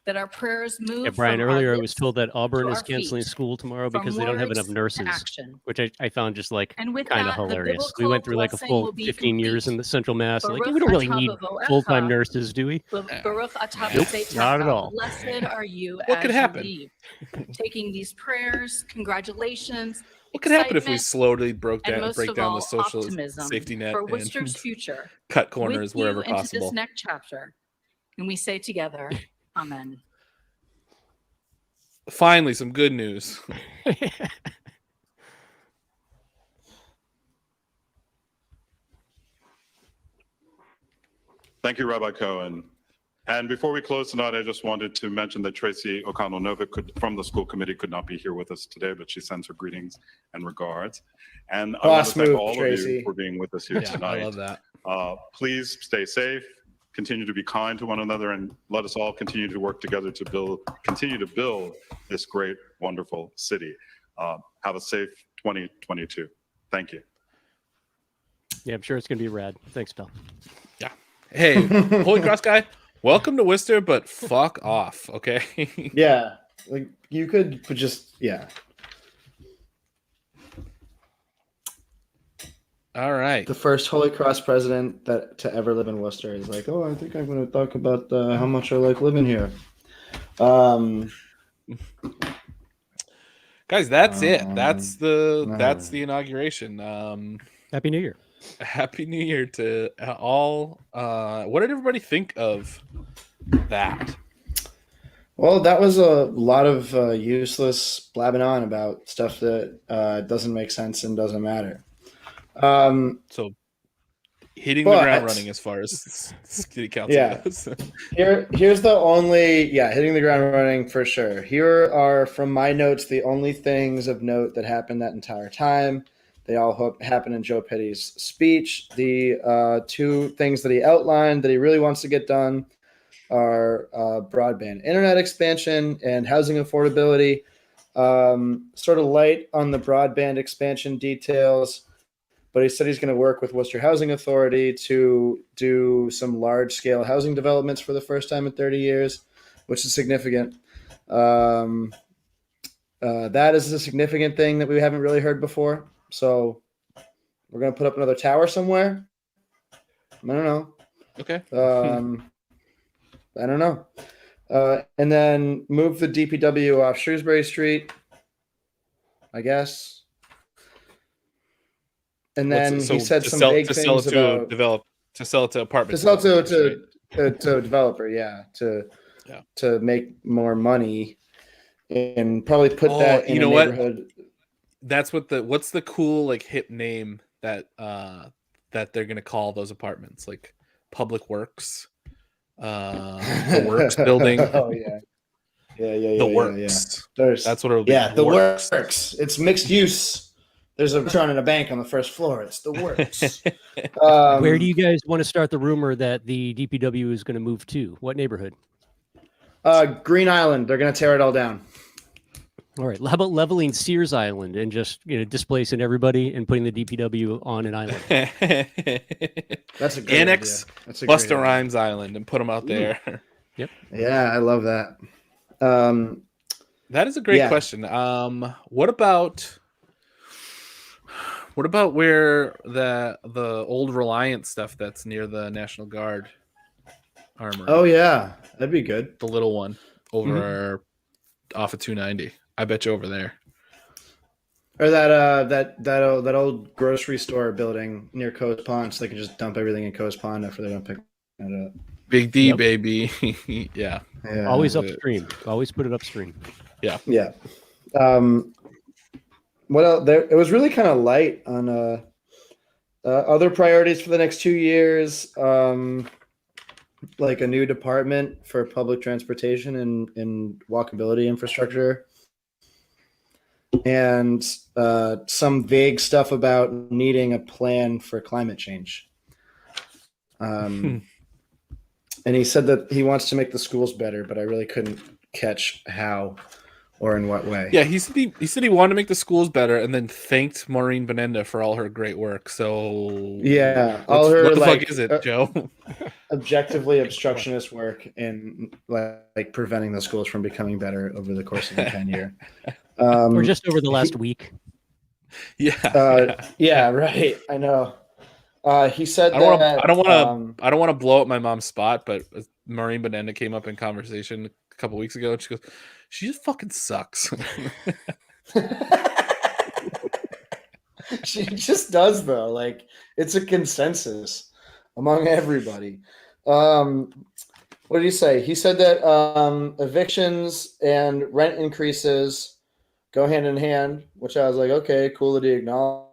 that our prayers move Yeah, Brian, from our earlier I lips was told that Auburn to is our canceling feet, school tomorrow from because they don't have enough words to nurses, action. which I found just like And with kind of that, the hilarious. We biblical went through like a blessing full will be 15 years complete. in the Central Mass. Like, Baruch we don't really atah need b'voecha, full-time nurses, do we? Baruch atah Nope, b'veitecha. not at all. Blessed are you What could as you happen? leave. Taking these prayers, congratulations, What could happen if we excitement, slowly and break most down of the all, social optimism safety net for and Worcester's future cut with corners you wherever into possible? this next chapter. And we say together, Amen. Finally, some good news. Thank you, Rabbi Cohen. And before we close tonight, I just wanted to mention that Tracy O'Connell-Novick from the school committee could not be here with us today, but she sends her greetings and regards. And I want to thank all of you for being with us here tonight. I love that. Please stay safe, continue to be kind to one another, and let us all continue to work together to continue to build this great, wonderful city. Have a safe 2022. Thank you. Yeah, I'm sure it's going to be rad. Thanks, Bill. Yeah. Hey, Holy Cross guy, welcome to Worcester, but fuck off, okay? Yeah, like you could just All right. The first Holy Cross president to ever live in Worcester is like, oh, I think I'm going to talk about how much I like living here. Guys, that's it. That's the inauguration. Happy New Year. Happy New Year to all. What did everybody think of that? Well, that was a lot of useless blabbing on about stuff that doesn't make sense and doesn't matter. So hitting the ground running as far as city council goes. Here's the only hitting the ground running for sure. Here are from my notes the only things of note that happened that entire time. They all happened in Joe Petty's speech. The two things that he outlined that he really wants to get done are broadband internet expansion and housing affordability. Sort of light on the broadband expansion details, but he said he's going to work with Worcester Housing Authority to do some large-scale housing developments for the first time in 30 years, which is significant. That is a significant thing that we haven't really heard before. So we're going to put up another tower somewhere. I don't know. Okay. I don't know. And then move the DPW off Shrewsbury Street, I guess. And then he said some big things about to sell it to apartments. To sell to a developer, to make more money, and probably put that in a neighborhood. That's what's the cool like hip name that they're gonna call those apartments, like Public Works, the Works building. Oh yeah. The Works. Yeah. That's what it'll be. The Works. It's mixed use. There's a restaurant and a bank on the first floor. It's the Works. Where do you guys want to start the rumor that the DPW is going to move to? What neighborhood? Green Island. They're going to tear it all down. All right. How about leveling Sears Island and just displacing everybody and putting the DPW on an island? That's a great Annex idea. That's a Busta great Rhymes Island and put them out there. Yep. Yeah, I love that. That is a great question. What about where the old Reliant stuff that's near the National Guard armory? Oh yeah, that'd be good. The little one over off of 290. I bet you over there. Or that old grocery store building near Coast Pond, so they can just dump everything in Coast Pond after they don't pick it up. Big D, baby. Yeah. Always upstream. Always put it upstream. Yeah. Yeah. What else? It was really kind of light on other priorities for the next 2 years, like a new department for public transportation and walkability infrastructure, and some vague stuff about needing a plan for climate change. And he said that he wants to make the schools better, but I really couldn't catch how or in what way. Yeah, he said he wanted to make the schools better, and then thanked Maureen Benenda for all her great work. So all her what the fuck is it, Joe? Objectively obstructionist work in like preventing the schools from becoming better over the course of the 10 year, or just over the last week. Yeah, right. I know. He said I don't want to blow up my mom's spot, but Maureen Benenda came up in conversation a couple weeks ago, and she goes, "She just fucking sucks." She just does, though. Like, it's a consensus among everybody. What did he say? He said that evictions and rent increases go hand in hand, which I was like, okay, cool that he acknowledges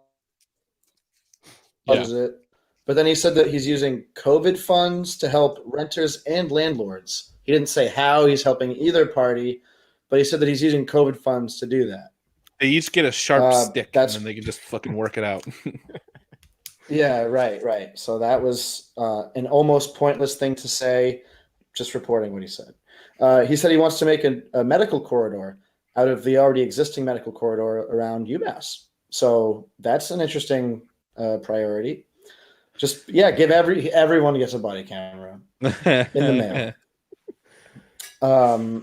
it. But then he said that he's using COVID funds to help renters and landlords. He didn't say how he's helping either party, but he said that he's using COVID funds to do that. They each get a sharp stick, and that's- then they can just fucking work it out. Yeah, right. So that was an almost pointless thing to say, just reporting what he said. He said he wants to make a medical corridor out of the already existing medical corridor around UMass. So that's an interesting priority. Just, give everyone gets a body camera in the mail.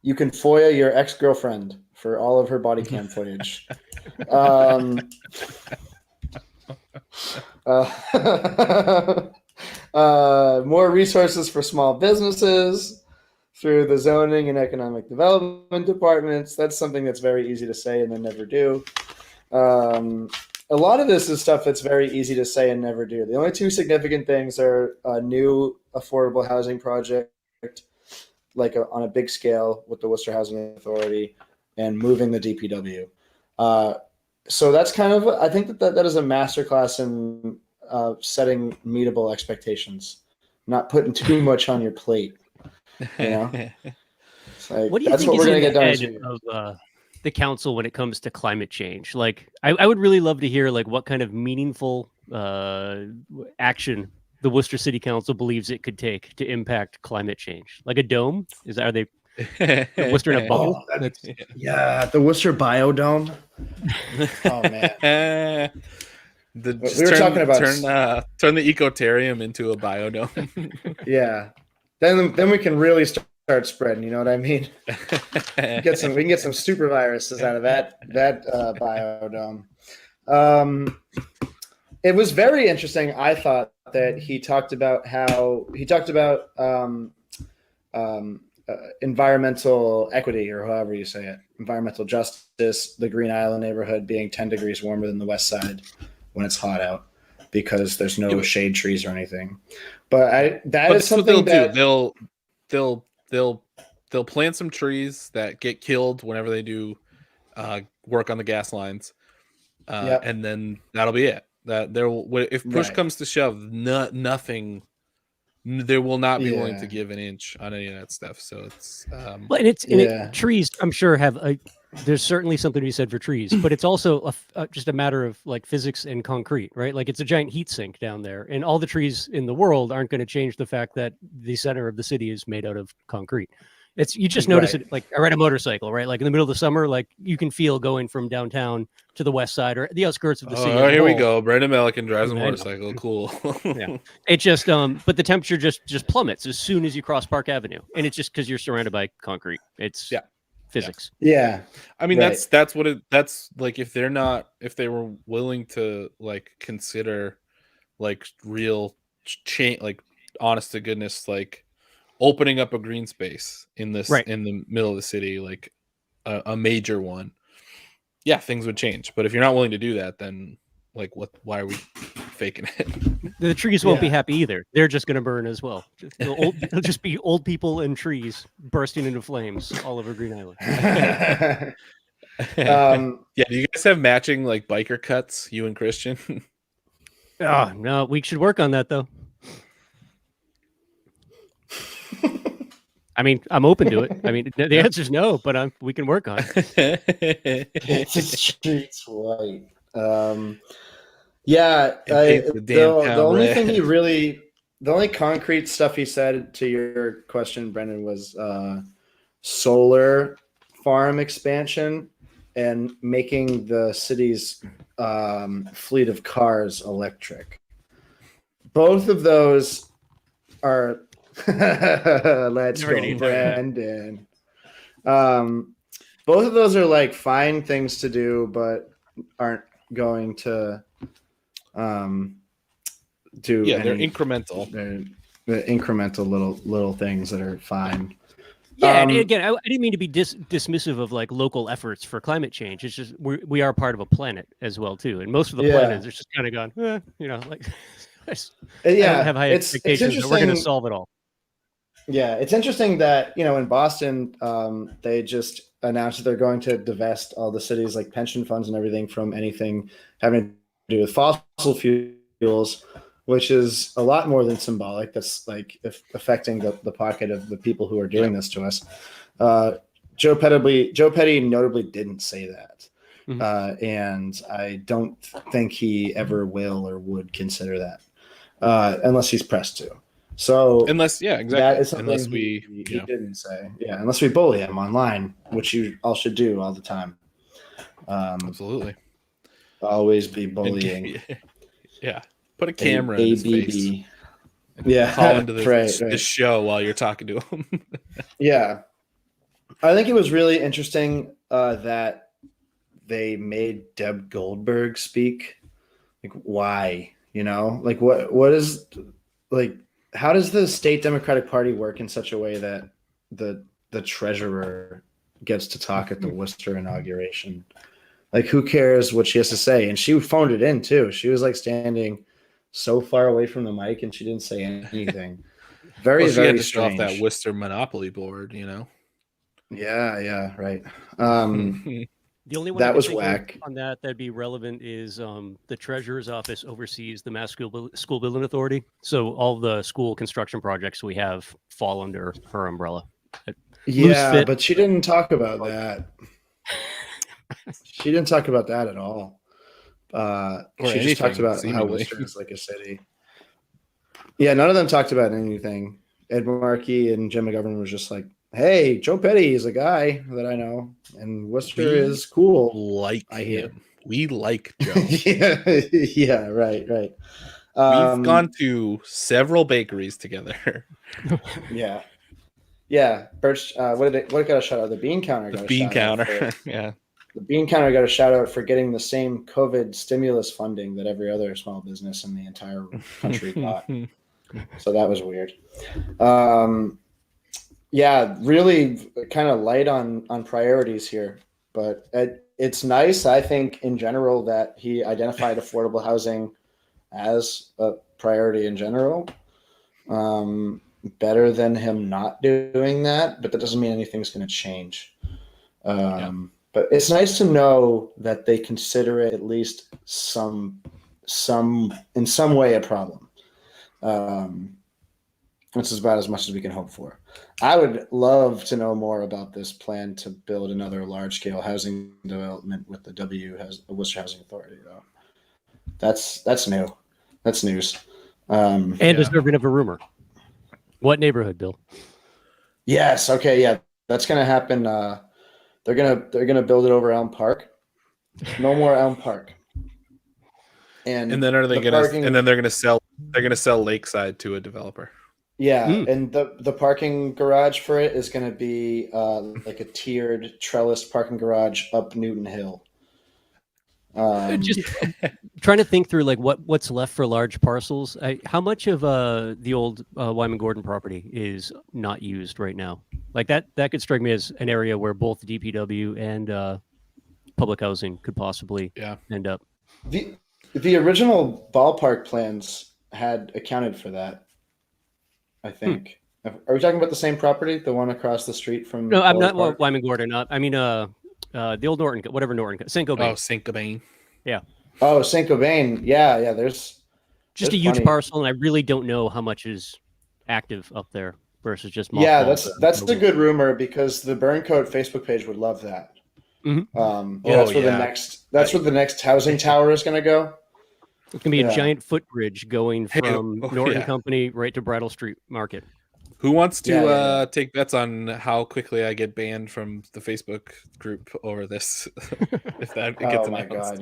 You can FOIA your ex-girlfriend for all of her body cam footage. More resources for small businesses through the zoning and economic development departments. That's something that's very easy to say and then never do. A lot of this is stuff that's very easy to say and never do. The only two significant things are a new affordable housing project, like on a big scale with the Worcester Housing Authority, and moving the DPW. So that's kind of, I think that is a masterclass in setting meetable expectations, not putting too much on your plate. You know? Like, What do you that's think what is we're gonna in get done the this head year. of the council when it comes to climate change? Like, I would really love to hear like what kind of meaningful action the Worcester City Council believes it could take to impact climate change. Like a dome? Are they Worcester in a bubble? Yeah, the Worcester Biodome. Oh man. We were talking about turn the ecotarium into a biodome. Yeah. Then we can really start spreading, you know what I mean? We can get some super viruses out of that biodome. It was very interesting. I thought that he talked about environmental equity, or however you say it, environmental justice, the Green Island neighborhood being 10 degrees warmer than the west side when it's hot out because there's no shade trees or anything. But that's something that they'll plant some trees that get killed whenever they do work on the gas lines, and then that'll be it. That if push comes to shove, nothing. They will not be willing to give an inch on any of that stuff. So it's trees. I'm sure there's certainly something to be said for trees, but it's also just a matter of like physics and concrete, right? Like it's a giant heat sink down there, and all the trees in the world aren't going to change the fact that the center of the city is made out of concrete. You just notice it. Like I ride a motorcycle, right? Like in the middle of the summer, like you can feel going from downtown to the west side or the outskirts of the city. Oh, here we go. Brandon Melican drives a motorcycle. Cool. Yeah. It just but the temperature just plummets as soon as you cross Park Avenue, and it's just because you're surrounded by concrete. It's physics. Yeah. I mean that's like if they were willing to like consider like real change, like honest to goodness, like opening up a green space in the middle of the city, like a major one, things would change. But if you're not willing to do that, then like why are we faking it? The trees won't be happy either. They're just going to burn as well. It'll just be old people and trees bursting into flames all over Green Island. Do you guys have matching like biker cuts, you and Christian? Oh no, we should work on that though. I mean, I'm open to it. I mean, the answer is no, but we can work on it. Streets white. The only thing the only concrete stuff he said to your question, Brendan, was solar farm expansion and making the city's fleet of cars electric. Both of those are let's go, Brandon. Both of those are like fine things to do, but aren't going to do. They're incremental. They're incremental little things that are fine. Yeah, and again, I didn't mean to be dismissive of like local efforts for climate change. It's just we are part of a planet as well too, and most of the planet is just kind of gone, like. I don't have high expectations that we're going to solve it all. Yeah, it's interesting that in Boston, they just announced that they're going to divest all the city's like pension funds and everything from anything having to do with fossil fuels. which is a lot more than symbolic. That's like affecting the pocket of the people who are doing this to us. Joe Petty notably didn't say that. And I don't think he ever will or would consider that unless he's pressed to. So unless, yeah, exactly. That is something unless he didn't say. Yeah, unless we bully him online, which you all should do all the time. Absolutely. Always be bullying. Yeah. Put a camera in his face. Yeah. Call into the right. show while you're talking to him. Yeah. I think it was really interesting that they made Deb Goldberg speak. Like, why? Like what is, like, how does the state Democratic Party work in such a way that the treasurer gets to talk at the Worcester inauguration? Like, who cares what she has to say? And she phoned it in too. She was like standing so far away from the mic and she didn't say anything. Very, she very had to strange. show off that Worcester Monopoly board, Yeah, right. The only one that I was think whack. on that'd be relevant is the treasurer's office oversees the Mass School Building Authority, so all the school construction projects we have fall under her umbrella. Yeah, but she didn't talk about that. She didn't talk about that at all. She just talked about how Worcester is like a city. Yeah, none of them talked about anything. Ed Markey and Jim McGovern was just like, hey, Joe Petty is a guy that I know, and Worcester is cool. We like Joe. yeah, right. We've gone to several bakeries together. Yeah. Birch, what got a shout out? The Bean Counter got a Bean shout out. Counter, yeah. The Bean Counter got a shout out for getting the same COVID stimulus funding that every other small business in the entire country got. So that was weird. Yeah, really kind of light on priorities here, but it's nice, I think, in general, that he identified affordable housing as a priority in general. Better than him not doing that, but that doesn't mean anything's going to change. But it's nice to know that they consider it at least in some way a problem. Which is about as much as we can hope for. I would love to know more about this plan to build another large-scale housing development with the Worcester Housing Authority, though. That's new. That's news. And deserving of a rumor. What neighborhood, Bill? Yes. Okay. Yeah, that's gonna happen. They're gonna build it over Elm Park. No more Elm Park. And then they're gonna sell Lakeside to a developer. Yeah, and the parking garage for it is going to be like a tiered trellis parking garage up Newton Hill. Just trying to think through like what's left for large parcels. How much of the old Wyman Gordon property is not used right now? Like that could strike me as an area where both DPW and public housing could possibly end up. The original ballpark plans had accounted for that, I think. Are we talking about the same property, the one across the street from? No, I'm not Wyman Gordon. I mean, the old Norton, whatever Norton, St. Cobain. Oh, St. Cobain. Yeah. Oh, St. Cobain. Yeah. There's a huge parcel, and I really don't know how much is active up there versus just. Yeah, that's a good rumor because the Burncoat Facebook page would love that. That's where the next housing tower is going to go. It's going to be a giant footbridge going from Norton Company right to Bridle Street Market. Who wants to take bets on how quickly I get banned from the Facebook group over this? If that gets announced.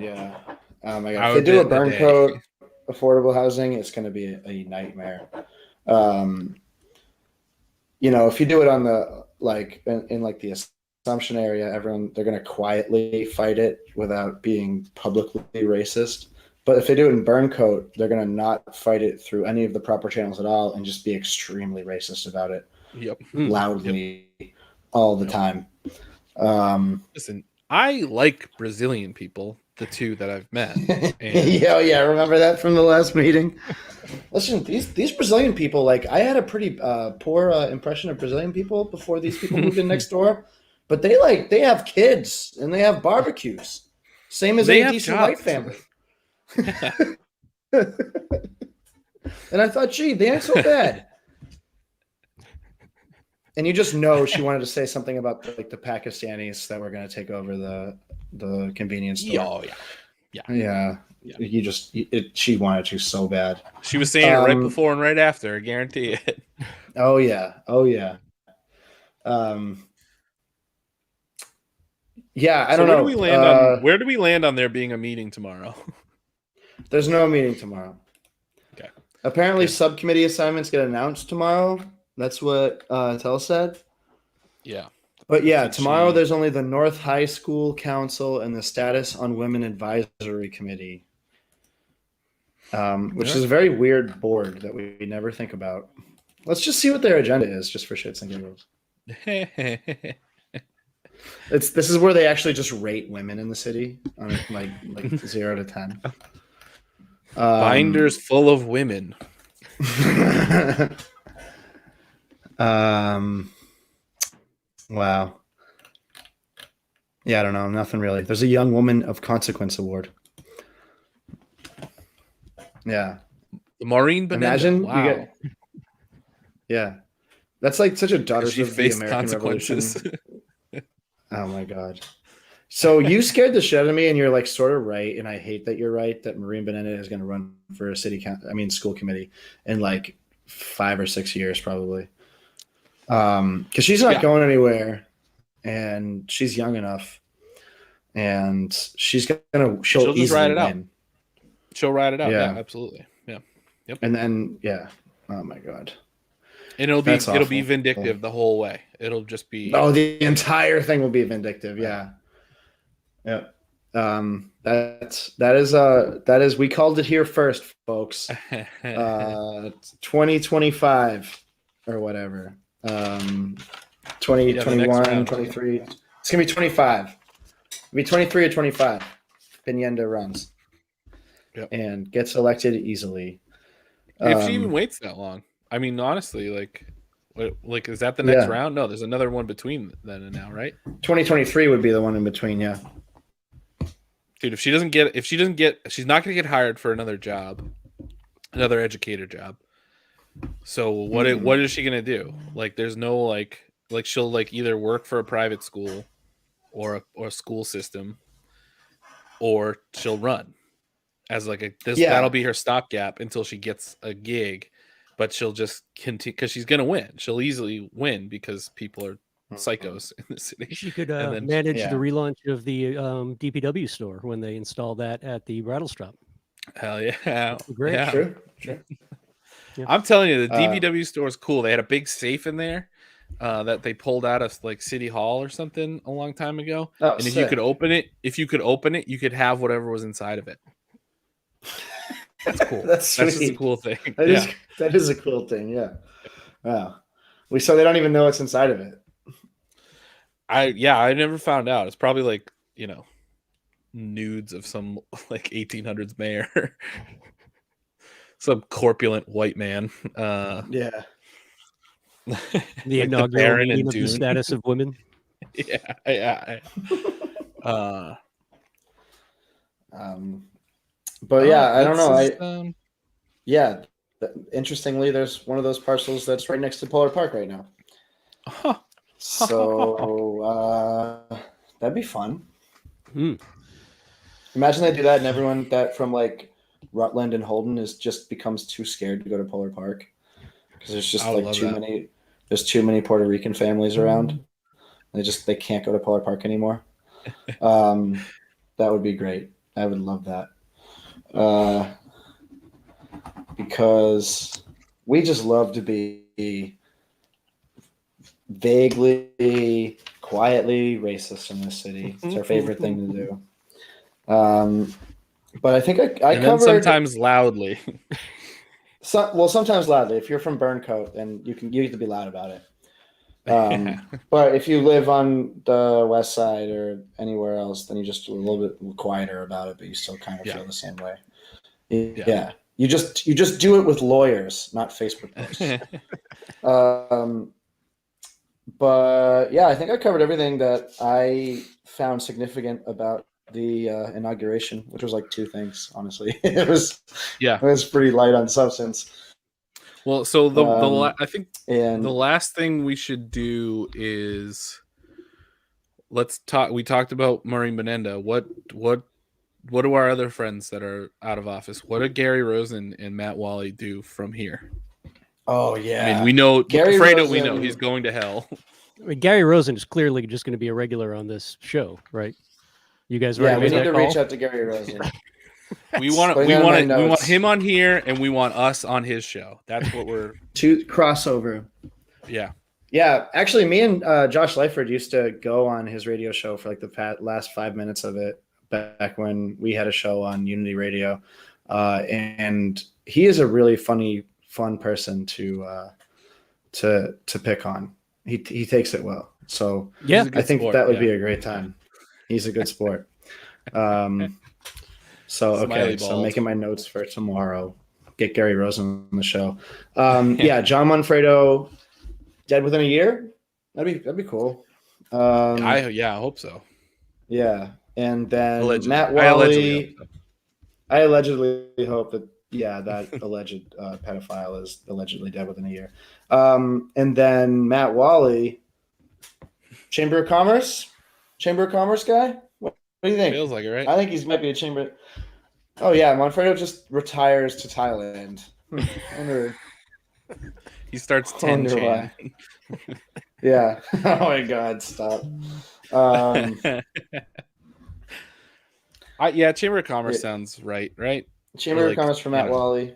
Oh my god! If they do a Burncoat affordable housing, it's going to be a nightmare. If you do it on the in the Assumption area, they're going to quietly fight it without being publicly racist. But if they do it in Burncoat, they're going to not fight it through any of the proper channels at all and just be extremely racist about it. Loudly all the time. Listen, I like Brazilian people, the two that I've met. Yeah, remember that from the last meeting? Listen, these Brazilian people, I had a pretty poor impression of Brazilian people before these people moved in next door. But they have kids and they have barbecues. Same as any decent white family. And I thought, gee, they ain't so bad. And you just know she wanted to say something about the Pakistanis that were going to take over the convenience store. Yeah. She wanted to so bad. She was saying it right before and right after. I guarantee it. Oh yeah. Yeah, I don't know. Where do we land on there being a meeting tomorrow? There's no meeting tomorrow. Okay. Apparently, subcommittee assignments get announced tomorrow. That's what Tell said. Yeah. But yeah, tomorrow there's only the North High School Council and the Status on Women Advisory Committee, which is a very weird board that we never think about. Let's just see what their agenda is, just for shits and giggles. This is where they actually just rate women in the city on like 0 to 10. Binders full of women. Wow. Yeah, I don't know. Nothing really. There's a Young Woman of Consequence award. Yeah. The Maureen Benenda. Imagine wow. you get. Yeah, that's like such a Daughters She of the faced American consequences. Revolution. Oh my god. So you scared the shit out of me, and you're like sort of right, and I hate that you're right that Maureen Benenda is going to run for a school committee in like 5 or 6 years probably. Because she's not going anywhere, and she's young enough, and she'll just ride it out. win. She'll ride it out. Yeah, absolutely. Yeah. Yep. And then oh my god. And it'll be vindictive the whole way. It'll just be the entire thing will be vindictive. Yeah. Yeah. That is we called it here first, folks. 2025 or whatever. 2021, 23. It's gonna be 25. It'll be 23 or 25. Benenda runs. Yep. And gets elected easily. If she even waits that long. I mean, honestly, like is that the next round? No, there's another one between then and now, right? 2023 would be the one in between, yeah. Dude, she's not going to get hired for another job, another educator job. So what is she going to do? Like, there's no like she'll like either work for a private school or a school system, or she'll run as like that'll be her stopgap until she gets a gig. But she'll just continue because she's going to win. She'll easily win because people are psychos in the city. She could manage the relaunch of the DPW store when they install that at the Rattlestrap. Hell yeah. Great. Yeah. True. Yeah. I'm telling you, the DPW store is cool. They had a big safe in there that they pulled out of like City Hall or something a long time ago. Oh, and if you could open it, you could have whatever was inside of it. That's cool. That's just a cool thing. That is a cool thing. Yeah. Wow. So they don't even know what's inside of it. I never found out. It's probably like, nudes of some like 1800s mayor. Some corpulent white man. Yeah. The inaugural meeting of the status of women. Yeah. But yeah, I don't know. Interestingly, there's one of those parcels that's right next to Polar Park right now. So that'd be fun. Imagine they do that, and everyone that from like Rutland and Holden just becomes too scared to go to Polar Park because there's just too many. There's too many Puerto Rican families around. They can't go to Polar Park anymore. That would be great. I would love that. Because we just love to be vaguely, quietly racist in this city. It's our favorite thing to do. But I think I covered sometimes loudly. Sometimes loudly. If you're from Burncoat, then you get to be loud about it. But if you live on the west side or anywhere else, then you're just a little bit quieter about it, but you still kind of feel the same way. Yeah. You just do it with lawyers, not Facebook posts. But yeah, I think I covered everything that I found significant about the inauguration, which was like 2 things, honestly. It was pretty light on substance. Well, so I think the last thing we should do is let's talk. We talked about Maureen Benenda. What do our other friends that are out of office? What do Gary Rosen and Matt Wally do from here? Oh yeah. I mean, we know Gary Fredo. Rosen, We know he's going to hell. I mean, Gary Rosen is clearly just going to be a regular on this show, right? You guys, yeah, ready we with need that to call? reach out to Gary Rosen. We want him on here, and we want us on his show. That's what we're to crossover. Yeah. Yeah, actually, me and Josh Lyford used to go on his radio show for like the last 5 minutes of it back when we had a show on Unity Radio, and he is a really fun person to pick on. He takes it well, so yeah, I think that would be a great time. He's a good sport. So okay, so making my notes for tomorrow. Get Gary Rosen on the show. Yeah, John Manfredo. Dead within a year? That'd be cool. I hope so. Yeah, and then Allegedly. Matt Wally. I allegedly hope that that alleged pedophile is allegedly dead within a year. And then Matt Wally, Chamber of Commerce guy. What do you think? Feels like it, right? I think he might be a chamber. Oh yeah, Manfredo just retires to Thailand. He starts 10 chain. Yeah. Oh my God! Stop. Chamber of Commerce sounds right. Chamber of Commerce for Matt Wally.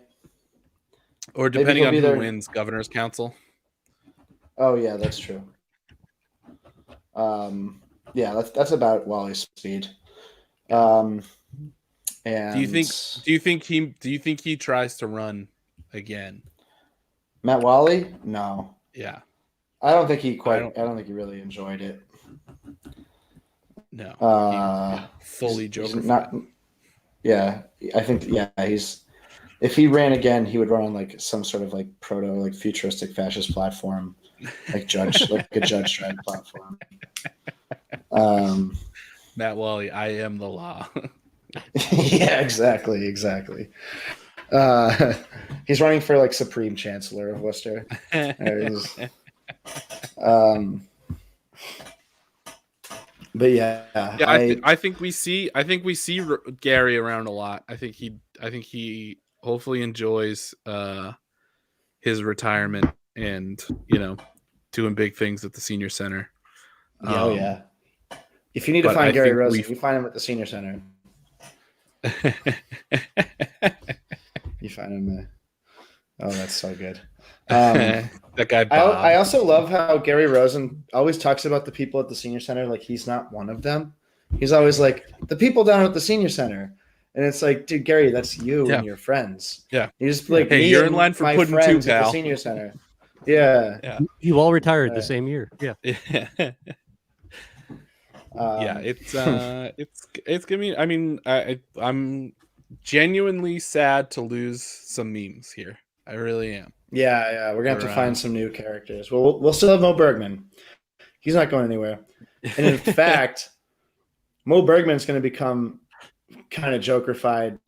Or depending on who wins, Governor's Council. Oh yeah, that's true. Yeah, that's about Wally's speed. And do you think he tries to run again? Matt Wally? No. Yeah. I don't think he really enjoyed it. No. Fully joking. Yeah, I think he's if he ran again, he would run on like some sort of like proto like futuristic fascist platform, like a Judge Dredd platform. Matt Wally, I am the law. Yeah, exactly. He's running for like Supreme Chancellor of Worcester. But I think we see Gary around a lot. I think he hopefully enjoys his retirement and doing big things at the senior center. Yeah. If you need to find Gary Rosen, you find him at the senior center. You find him there. Oh, that's so good. That guy Bob. I also love how Gary Rosen always talks about the people at the senior center like he's not one of them. He's always like, the people down at the senior center. And it's like, dude, Gary, that's you and your friends. Yeah. You just like, hey, you're in line for pudding too, pal. At the senior center. Yeah. You all retired the same year. Yeah. It's gonna be. I mean, I'm genuinely sad to lose some memes here. I really am. Yeah. We're gonna have to find some new characters. We'll still have Mo Bergman. He's not going anywhere. And in fact, Mo Bergman's going to become kind of Joker-fied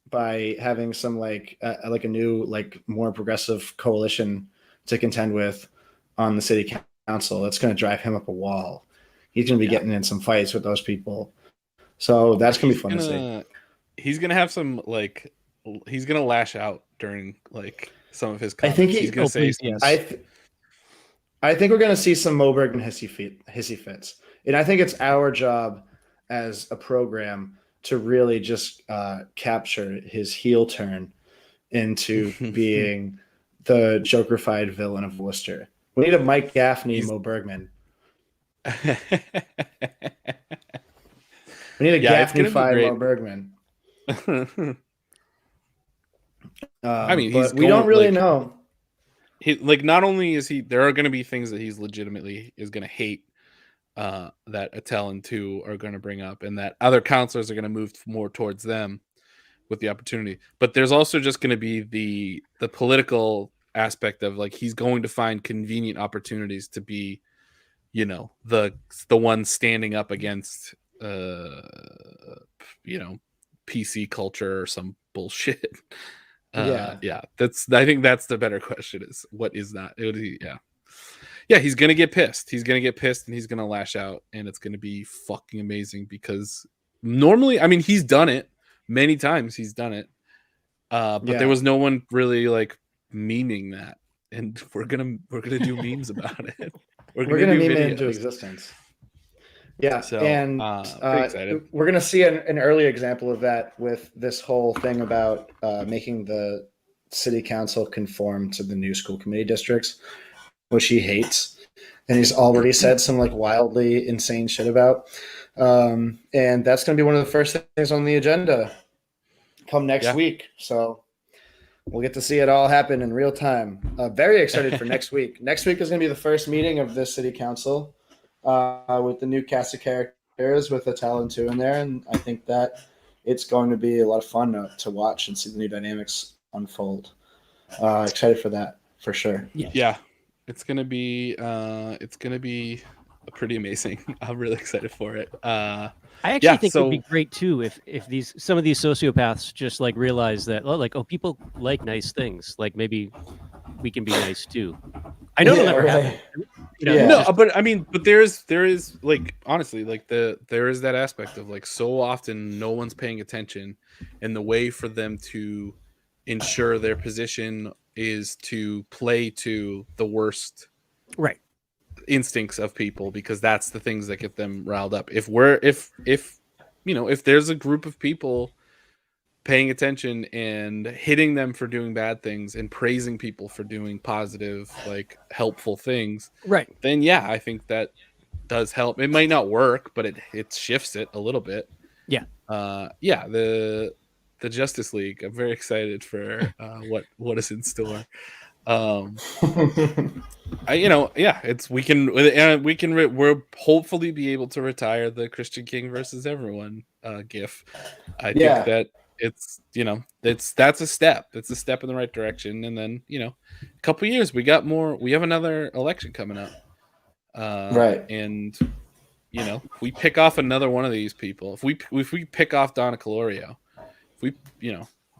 by having some like a new like more progressive coalition to contend with on the city council. That's going to drive him up a wall. He's going to be getting in some fights with those people. So that's going to be fun to see. He's going to have some like he's going to lash out during like some of his comments. I think he's going to say yes. I think we're going to see some Mo Bergman hissy fits. And I think it's our job as a program to really just capture his heel turn into being the Joker-fied villain of Worcester. We need a Mike Gaffney Mo Bergman. We need a Gaffney-fied Mo Bergman. I mean, we don't really know. Not only is there are going to be things that he's legitimately is going to hate that Attell and two are going to bring up, and that other counselors are going to move more towards them with the opportunity. But there's also just going to be the political aspect of like he's going to find convenient opportunities to be, the one standing up against PC culture or some bullshit. Yeah. I think that's the better question is what is that? Yeah, he's gonna get pissed. He's gonna get pissed and he's gonna lash out, and it's gonna be fucking amazing because normally, I mean, he's done it many times. He's done it, but there was no one really like memeing that, and we're gonna do memes about it. We're gonna do meme it videos. into existence. Yeah, So, and pretty excited. we're gonna see an early example of that with this whole thing about making the city council conform to the new school committee districts, which he hates. And he's already said some like wildly insane shit about. And that's going to be one of the first things on the agenda come next week. So we'll get to see it all happen in real time. Very excited for next week. Next week is going to be the first meeting of this city council with the new cast of characters with Attell and Two in there. And I think that it's going to be a lot of fun to watch and see the new dynamics unfold. Excited for that for sure. Yeah. It's gonna be pretty amazing. I'm really excited for it. I actually think it would be great too if some of these sociopaths just like realize that people like nice things. Like maybe we can be nice too. I know it'll never happen. No, but there is like honestly like there is that aspect of like so often no one's paying attention, and the way for them to ensure their position is to play to the worst instincts of people, because that's the things that get them riled up. If there's a group of people paying attention and hitting them for doing bad things and praising people for doing positive, like helpful things, then yeah, I think that does help. It might not work, but it shifts it a little bit. The Justice League. I'm very excited for what is in store. We'll hopefully be able to retire the Christian King versus everyone gif. I think that that's a step. It's a step in the right direction. And then a couple years we have another election coming up. And if we pick off another one of these people, if we pick off Donna Calorio, if we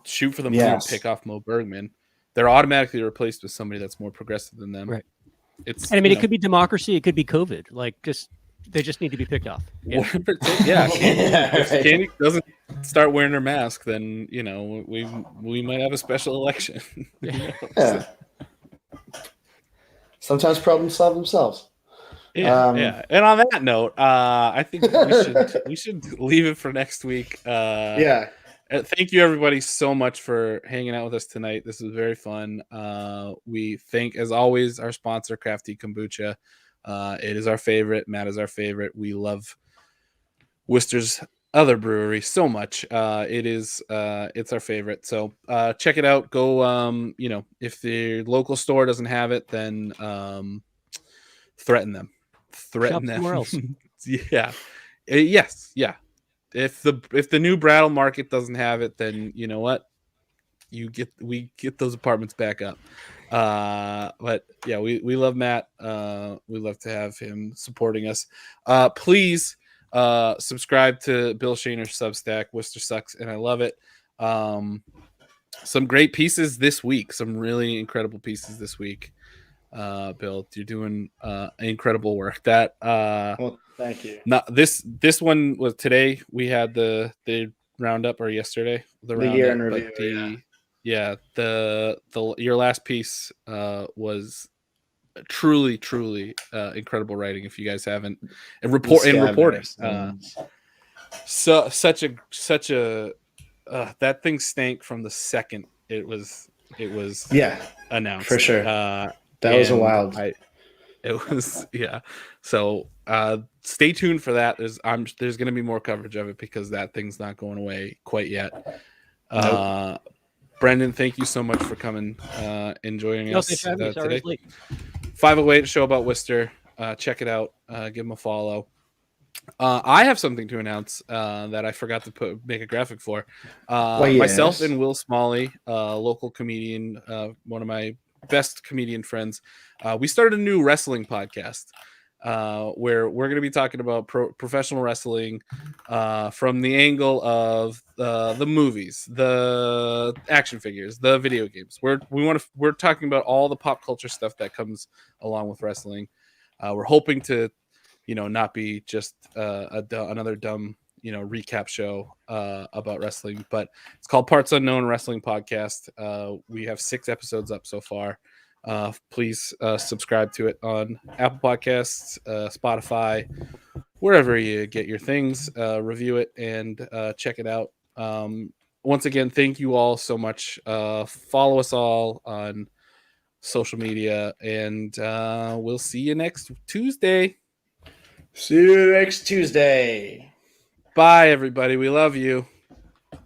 shoot for the moon and pick off Mo Bergman, they're automatically replaced with somebody that's more progressive than them. It could be democracy, it could be COVID. Like they just need to be picked off. If Candy doesn't start wearing her mask, then we might have a special election. Sometimes problems solve themselves. And on that note, I think we should leave it for next week. Thank you everybody so much for hanging out with us tonight. This was very fun. We thank, as always, our sponsor, Crafty Kombucha. It is our favorite. Matt is our favorite. We love Worcester's other brewery so much. It's our favorite. So check it out. Go. If the local store doesn't have it, then threaten them. Threaten them. Somewhere else. Yes. Yeah. If the new Brattle Market doesn't have it, then you know what? We get those apartments back up. But yeah, we love Matt. We love to have him supporting us. Please subscribe to Bill Shaner's Substack. Worcester Sucks, and I love it. Some great pieces this week. Some really incredible pieces this week. Bill, you're doing incredible work. Well, thank you. This one was today. We had the roundup, or yesterday the roundup, year in review. Your last piece was truly incredible writing. If you guys haven't, and reporting, such a that thing stank from the second it was announced, for sure. That was a wild. It was So stay tuned for that. There's going to be more coverage of it because that thing's not going away quite yet. Brendan, thank you so much for coming and joining us today. 508 show about Worcester. Check it out. Give them a follow. I have something to announce that I forgot to make a graphic for. Myself and Will Smalley, local comedian, one of my best comedian friends, we started a new wrestling podcast. where we're going to be talking about professional wrestling from the angle of the movies, the action figures, the video games. We're talking about all the pop culture stuff that comes along with wrestling. We're hoping to, not be just another dumb, recap show about wrestling, but it's called Parts Unknown Wrestling Podcast. We have 6 episodes up so far. Please subscribe to it on Apple Podcasts, Spotify, wherever you get your things. Review it and check it out. Once again, thank you all so much. Follow us all on social media, and we'll see you next Tuesday. See you next Tuesday. Bye, everybody. We love you.